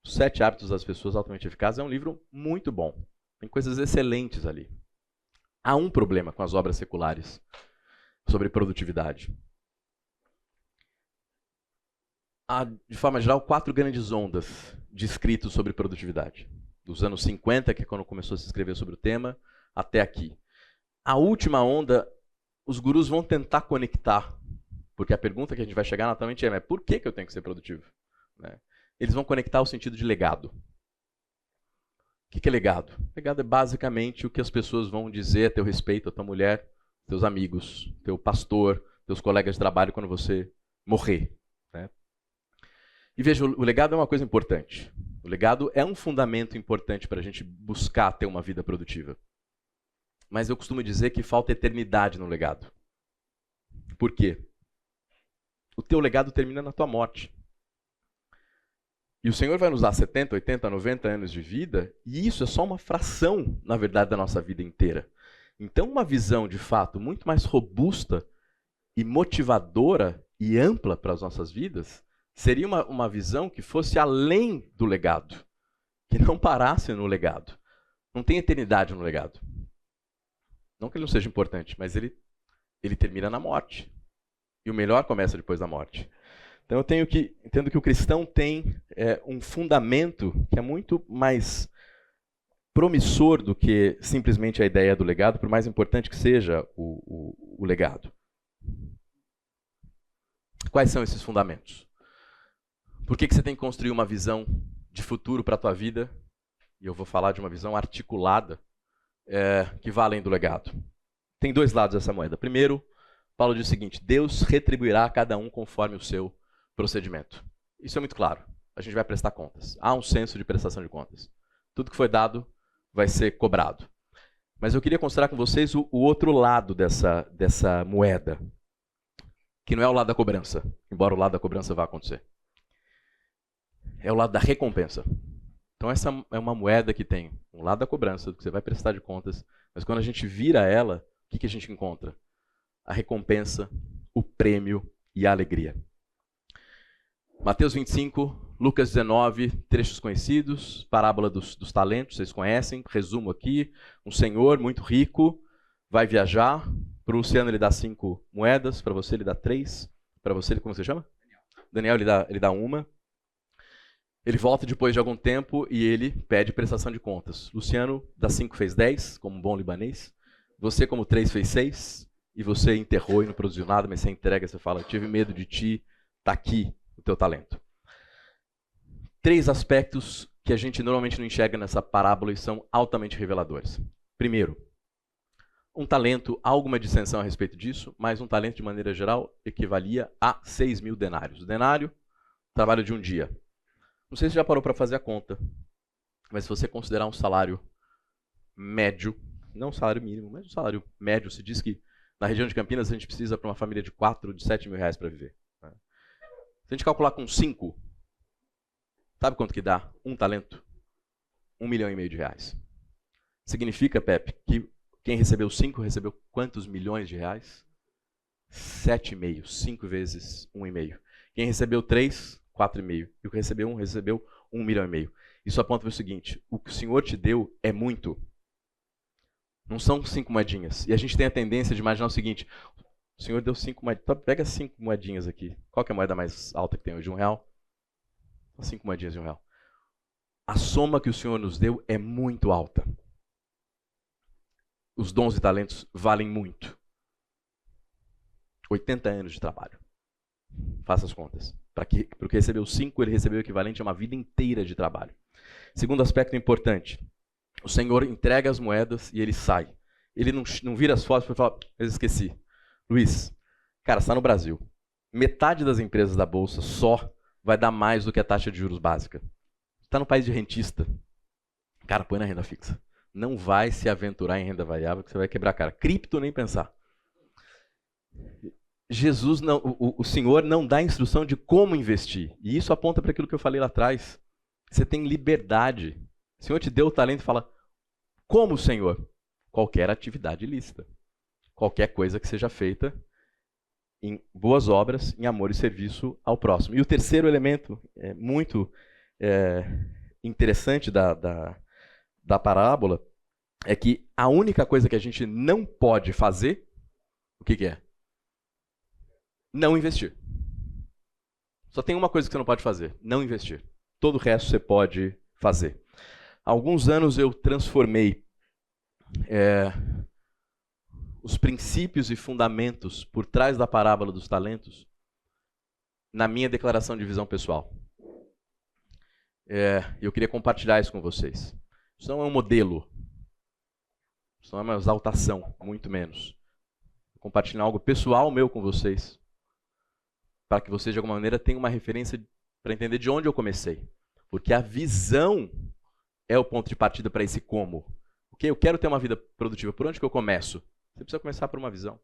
Os 7 Hábitos das Pessoas Altamente Eficazes é um livro muito bom. Tem coisas excelentes ali. Há um problema com as obras seculares sobre produtividade. Há, de forma geral, 4 grandes ondas de escritos sobre produtividade. Dos anos 50, que é quando começou a se escrever sobre o tema, até aqui. A última onda, os gurus vão tentar conectar, porque a pergunta que a gente vai chegar naturalmente é, mas por que eu tenho que ser produtivo? Né? Eles vão conectar o sentido de legado. O que é legado? Legado é basicamente o que as pessoas vão dizer a teu respeito, a tua mulher, teus amigos, teu pastor, teus colegas de trabalho quando você morrer. Né? E veja, o legado é uma coisa importante. O legado é um fundamento importante para a gente buscar ter uma vida produtiva. Mas eu costumo dizer que falta eternidade no legado. Por quê? O teu legado termina na tua morte. E o Senhor vai nos dar 70, 80, 90 anos de vida, e isso é só uma fração, na verdade, da nossa vida inteira. Então, uma visão, de fato, muito mais robusta e motivadora e ampla para as nossas vidas, seria uma visão que fosse além do legado, que não parasse no legado. Não tem eternidade no legado. Não que ele não seja importante, mas ele termina na morte. E o melhor começa depois da morte. Então eu entendo que o cristão tem um fundamento que é muito mais promissor do que simplesmente a ideia do legado, por mais importante que seja o legado. Quais são esses fundamentos? Por que você tem que construir uma visão de futuro para a tua vida? E eu vou falar de uma visão articulada que vai além do legado. Tem 2 lados dessa moeda. Primeiro, Paulo diz o seguinte, Deus retribuirá a cada um conforme o seu procedimento. Isso é muito claro. A gente vai prestar contas. Há um senso de prestação de contas. Tudo que foi dado vai ser cobrado. Mas eu queria considerar com vocês o outro lado dessa moeda, que não é o lado da cobrança, embora o lado da cobrança vá acontecer. É o lado da recompensa. Então essa é uma moeda que tem um lado da cobrança, do que você vai prestar de contas, mas quando a gente vira ela, o que a gente encontra? A recompensa, o prêmio e a alegria. Mateus 25, Lucas 19, trechos conhecidos, parábola dos talentos, vocês conhecem, resumo aqui, um senhor muito rico vai viajar, para o Luciano ele dá 5 moedas, para você ele dá 3, para você, como você chama? Daniel ele dá 1. Ele volta depois de algum tempo e ele pede prestação de contas. Luciano, da 5 fez 10, como um bom libanês, você como 3 fez 6, e você enterrou e não produziu nada, mas você entrega, você fala, tive medo de ti, está aqui o teu talento. 3 aspectos que a gente normalmente não enxerga nessa parábola e são altamente reveladores. Primeiro, um talento, há alguma dissensão a respeito disso, mas um talento, de maneira geral, equivalia a 6.000 denários. O denário, trabalho de um dia. Não sei se já parou para fazer a conta, mas se você considerar um salário médio, não um salário mínimo, mas um salário médio, se diz que na região de Campinas a gente precisa para uma família de 4, de 7 mil reais para viver. Se a gente calcular com 5, sabe quanto que dá um talento? 1,5 milhão de reais. Significa, Pepe, que quem recebeu 5 recebeu quantos milhões de reais? 7,5. 5 vezes 1,5. Quem recebeu 3, 4,5. E o que recebeu 1, recebeu 1,5 milhão. Isso aponta para o seguinte: o que o Senhor te deu é muito. Não são 5 moedinhas. E a gente tem a tendência de imaginar o seguinte: o Senhor deu 5 moedinhas. Então, pega 5 moedinhas aqui. Qual que é a moeda mais alta que tem hoje? R$1? São 5 moedinhas de R$1. A soma que o Senhor nos deu é muito alta. Os dons e talentos valem muito. 80 anos de trabalho. Faça as contas. Para que recebeu 5, ele recebeu o equivalente a uma vida inteira de trabalho. Segundo aspecto importante: o Senhor entrega as moedas e ele sai. Ele não vira as fotos e fala: eu esqueci. Luiz, cara, você está no Brasil. Metade das empresas da Bolsa só vai dar mais do que a taxa de juros básica. Está no país de rentista. Cara, põe na renda fixa. Não vai se aventurar em renda variável que você vai quebrar a cara. Cripto, nem pensar. Jesus não, o Senhor não dá instrução de como investir. E isso aponta para aquilo que eu falei lá atrás. Você tem liberdade. O Senhor te deu o talento e fala: como, Senhor? Qualquer atividade lícita. Qualquer coisa que seja feita em boas obras, em amor e serviço ao próximo. E o terceiro elemento muito interessante da parábola é que a única coisa que a gente não pode fazer, o que é? Não investir. Só tem uma coisa que você não pode fazer: não investir. Todo o resto você pode fazer. Há alguns anos eu transformei os princípios e fundamentos por trás da parábola dos talentos na minha declaração de visão pessoal. Eu queria compartilhar isso com vocês. Isso não é um modelo. Isso não é uma exaltação, muito menos. Vou compartilhar algo pessoal meu com vocês, para que vocês, de alguma maneira, tenham uma referência para entender de onde eu comecei. Porque a visão é o ponto de partida para esse como. Okay? Eu quero ter uma vida produtiva. Por onde que eu começo? Você precisa começar por uma visão.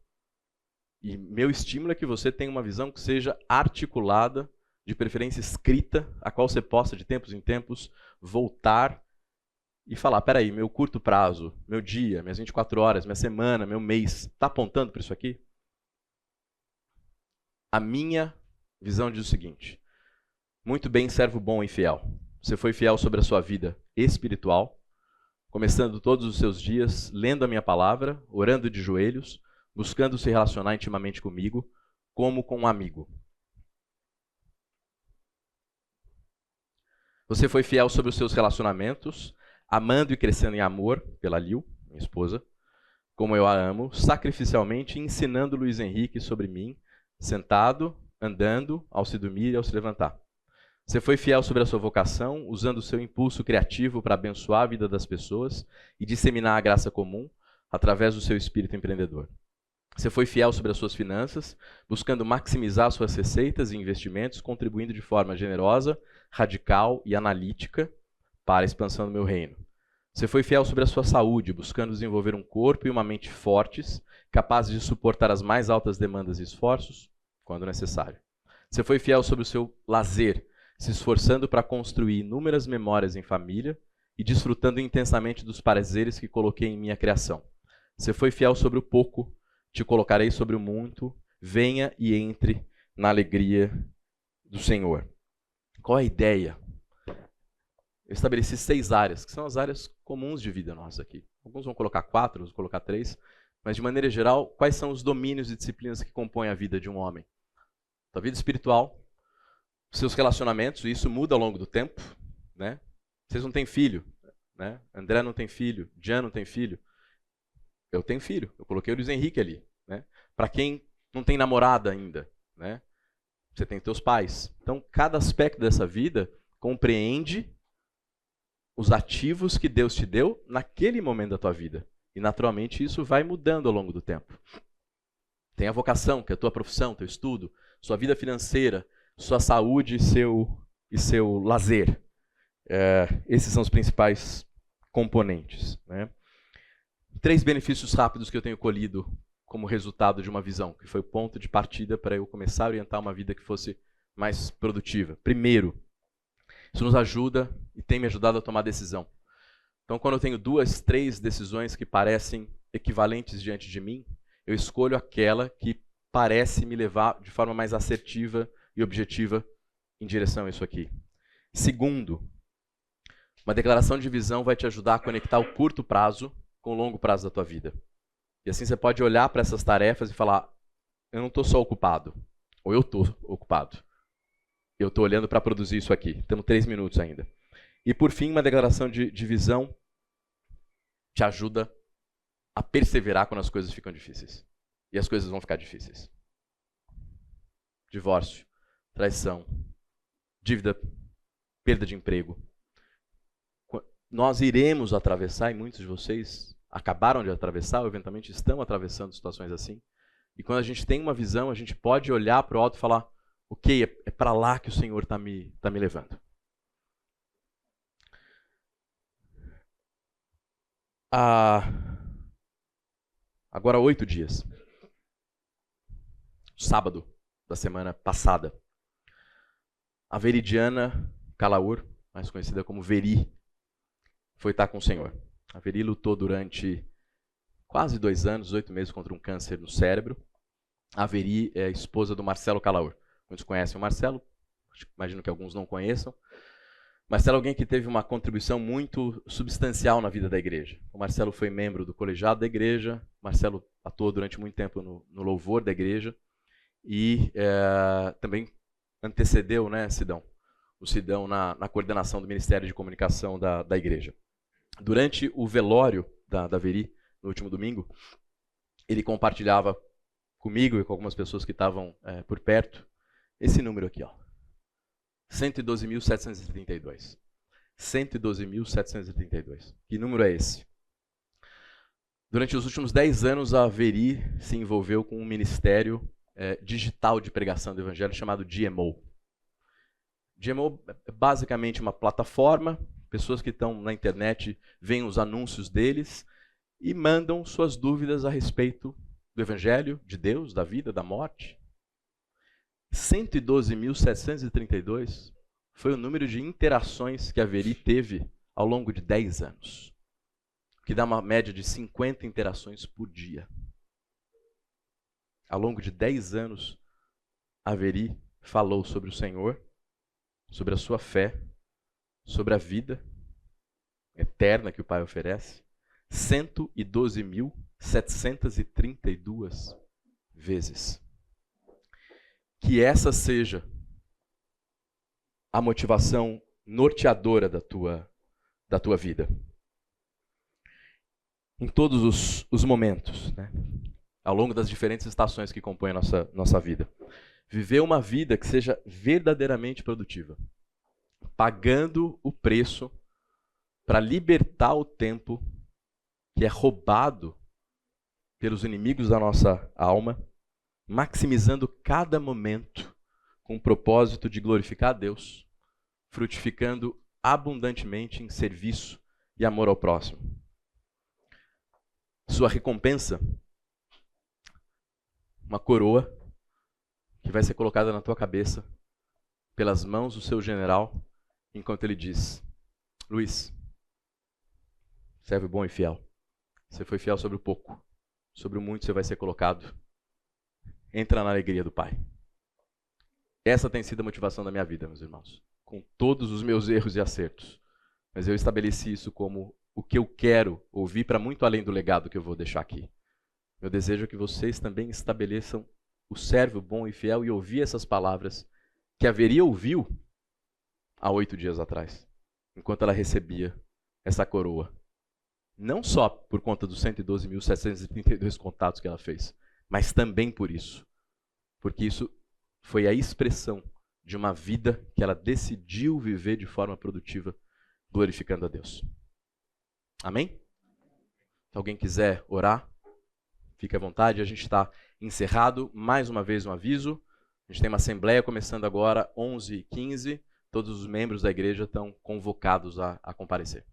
E meu estímulo é que você tenha uma visão que seja articulada, de preferência escrita, a qual você possa, de tempos em tempos, voltar e falar: peraí, meu curto prazo, meu dia, minhas 24 horas, minha semana, meu mês, está apontando para isso aqui? A minha visão diz o seguinte: muito bem, servo bom e fiel. Você foi fiel sobre a sua vida espiritual, começando todos os seus dias lendo a minha palavra, orando de joelhos, buscando se relacionar intimamente comigo, como com um amigo. Você foi fiel sobre os seus relacionamentos, amando e crescendo em amor pela Lil, minha esposa, como eu a amo, sacrificialmente ensinando Luiz Henrique sobre mim, sentado, andando, ao se dormir e ao se levantar. Você foi fiel sobre a sua vocação, usando o seu impulso criativo para abençoar a vida das pessoas e disseminar a graça comum através do seu espírito empreendedor. Você foi fiel sobre as suas finanças, buscando maximizar suas receitas e investimentos, contribuindo de forma generosa, radical e analítica para a expansão do meu reino. Você foi fiel sobre a sua saúde, buscando desenvolver um corpo e uma mente fortes, capazes de suportar as mais altas demandas e esforços, quando necessário. Você foi fiel sobre o seu lazer, se esforçando para construir inúmeras memórias em família e desfrutando intensamente dos prazeres que coloquei em minha criação. Você foi fiel sobre o pouco, te colocarei sobre o muito, venha e entre na alegria do Senhor. Qual é a ideia? Eu estabeleci 6 áreas, que são as áreas comuns de vida nossa aqui. Alguns vão colocar 4, outros vão colocar 3, mas de maneira geral, quais são os domínios e disciplinas que compõem a vida de um homem? Sua vida espiritual, seus relacionamentos, e isso muda ao longo do tempo, né? Vocês não têm filho, né? André não tem filho, Jean não tem filho. Eu tenho filho, eu coloquei o Luiz Henrique ali, né? Para quem não tem namorada ainda, né? Você tem teus pais. Então, cada aspecto dessa vida compreende os ativos que Deus te deu naquele momento da tua vida. E, naturalmente, isso vai mudando ao longo do tempo. Tem a vocação, que é a tua profissão, teu estudo, sua vida financeira, sua saúde e seu lazer. Esses são os principais componentes, né? 3 benefícios rápidos que eu tenho colhido como resultado de uma visão, que foi o ponto de partida para eu começar a orientar uma vida que fosse mais produtiva. Primeiro, isso nos ajuda e tem me ajudado a tomar decisão. Então, quando eu tenho 2, 3 decisões que parecem equivalentes diante de mim, eu escolho aquela que parece me levar de forma mais assertiva e objetiva em direção a isso aqui. Segundo, uma declaração de visão vai te ajudar a conectar o curto prazo com o longo prazo da tua vida. E assim você pode olhar para essas tarefas e falar, eu não estou só ocupado, ou eu estou ocupado. Eu estou olhando para produzir isso aqui. Temos 3 minutos ainda. E por fim, uma declaração de visão te ajuda a perseverar quando as coisas ficam difíceis. E as coisas vão ficar difíceis. Divórcio, traição, dívida, perda de emprego. Nós iremos atravessar, e muitos de vocês acabaram de atravessar, ou eventualmente estão atravessando situações assim. E quando a gente tem uma visão, a gente pode olhar para o alto e falar, ok, é para lá que o Senhor está me levando. Agora 8 dias. Sábado da semana passada. A Veridiana Calaur, mais conhecida como Veri, foi estar com o Senhor. A Veri lutou durante quase 2 anos, 8 meses, contra um câncer no cérebro. A Veri é a esposa do Marcelo Calaur. Muitos conhecem o Marcelo, imagino que alguns não conheçam. Marcelo é alguém que teve uma contribuição muito substancial na vida da igreja. O Marcelo foi membro do colegiado da igreja, Marcelo atuou durante muito tempo no louvor da igreja e também antecedeu, né, Sidão? O Sidão na coordenação do Ministério de Comunicação da igreja. Durante o velório da Veri, no último domingo, ele compartilhava comigo e com algumas pessoas que estavam por perto esse número aqui, ó. 112.732. 112.732. Que número é esse? Durante os últimos 10 anos, a Veri se envolveu com um ministério digital de pregação do evangelho chamado GMO. GMO é basicamente uma plataforma, pessoas que estão na internet veem os anúncios deles e mandam suas dúvidas a respeito do evangelho, de Deus, da vida, da morte. 112.732 foi o número de interações que a Veri teve ao longo de 10 anos, que dá uma média de 50 interações por dia. Ao longo de 10 anos, a Veri falou sobre o Senhor, sobre a sua fé, sobre a vida eterna que o Pai oferece, 112.732 vezes. Que essa seja a motivação norteadora da tua vida. Em todos os momentos, né? Ao longo das diferentes estações que compõem a nossa vida. Viver uma vida que seja verdadeiramente produtiva, pagando o preço para libertar o tempo que é roubado pelos inimigos da nossa alma, maximizando cada momento com o propósito de glorificar a Deus, frutificando abundantemente em serviço e amor ao próximo. Sua recompensa, uma coroa que vai ser colocada na tua cabeça pelas mãos do seu general, enquanto ele diz: Luiz, servo bom e fiel. Você foi fiel sobre o pouco, sobre o muito você vai ser colocado. Entra na alegria do Pai. Essa tem sido a motivação da minha vida, meus irmãos. Com todos os meus erros e acertos. Mas eu estabeleci isso como o que eu quero ouvir para muito além do legado que eu vou deixar aqui. Meu desejo é que vocês também estabeleçam o servo bom e fiel e ouvir essas palavras que a Veri ouviu há 8 dias atrás, enquanto ela recebia essa coroa. Não só por conta dos 112.732 contatos que ela fez, mas também por isso. Porque isso foi a expressão de uma vida que ela decidiu viver de forma produtiva, glorificando a Deus. Amém? Se alguém quiser orar, fique à vontade. A gente está encerrado. Mais uma vez um aviso. A gente tem uma assembleia começando agora, 11h15. Todos os membros da igreja estão convocados a comparecer.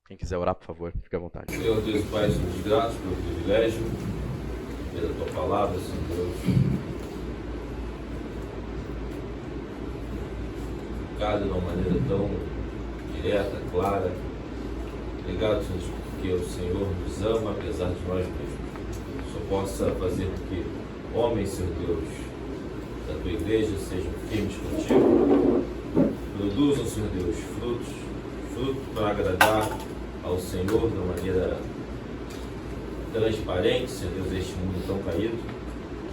Quem quiser orar, por favor, fique à vontade. Senhor Deus Pai, somos gratos pelo privilégio, pela Tua palavra, Senhor Deus. Cada de uma maneira tão direta, clara. Obrigado, Senhor, porque o Senhor nos ama apesar de nós mesmos. Só possa fazer com que homens, Senhor Deus, da tua igreja sejam firmes contigo. Produzam, Senhor Deus, fruto para agradar ao Senhor de uma maneira transparente, Senhor Deus, este mundo tão caído.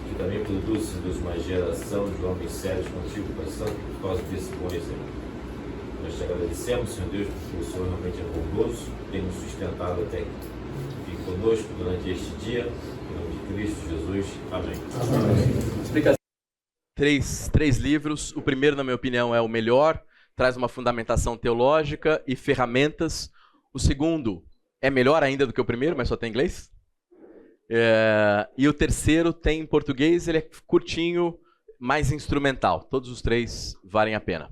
Que também produza, Senhor Deus, uma geração de homens sérios contigo, Pai Santo, por causa desse bom exemplo. Nós te agradecemos, Senhor Deus, porque o Senhor realmente é bondoso, tem nos sustentado até aqui conosco durante este dia. Em nome de Cristo Jesus. Amém. Explicação. Três livros. O primeiro, na minha opinião, é o melhor. Traz uma fundamentação teológica e ferramentas. O segundo é melhor ainda do que o primeiro, mas só tem inglês. E o terceiro tem em português, ele é curtinho, mais instrumental. Todos os três valem a pena.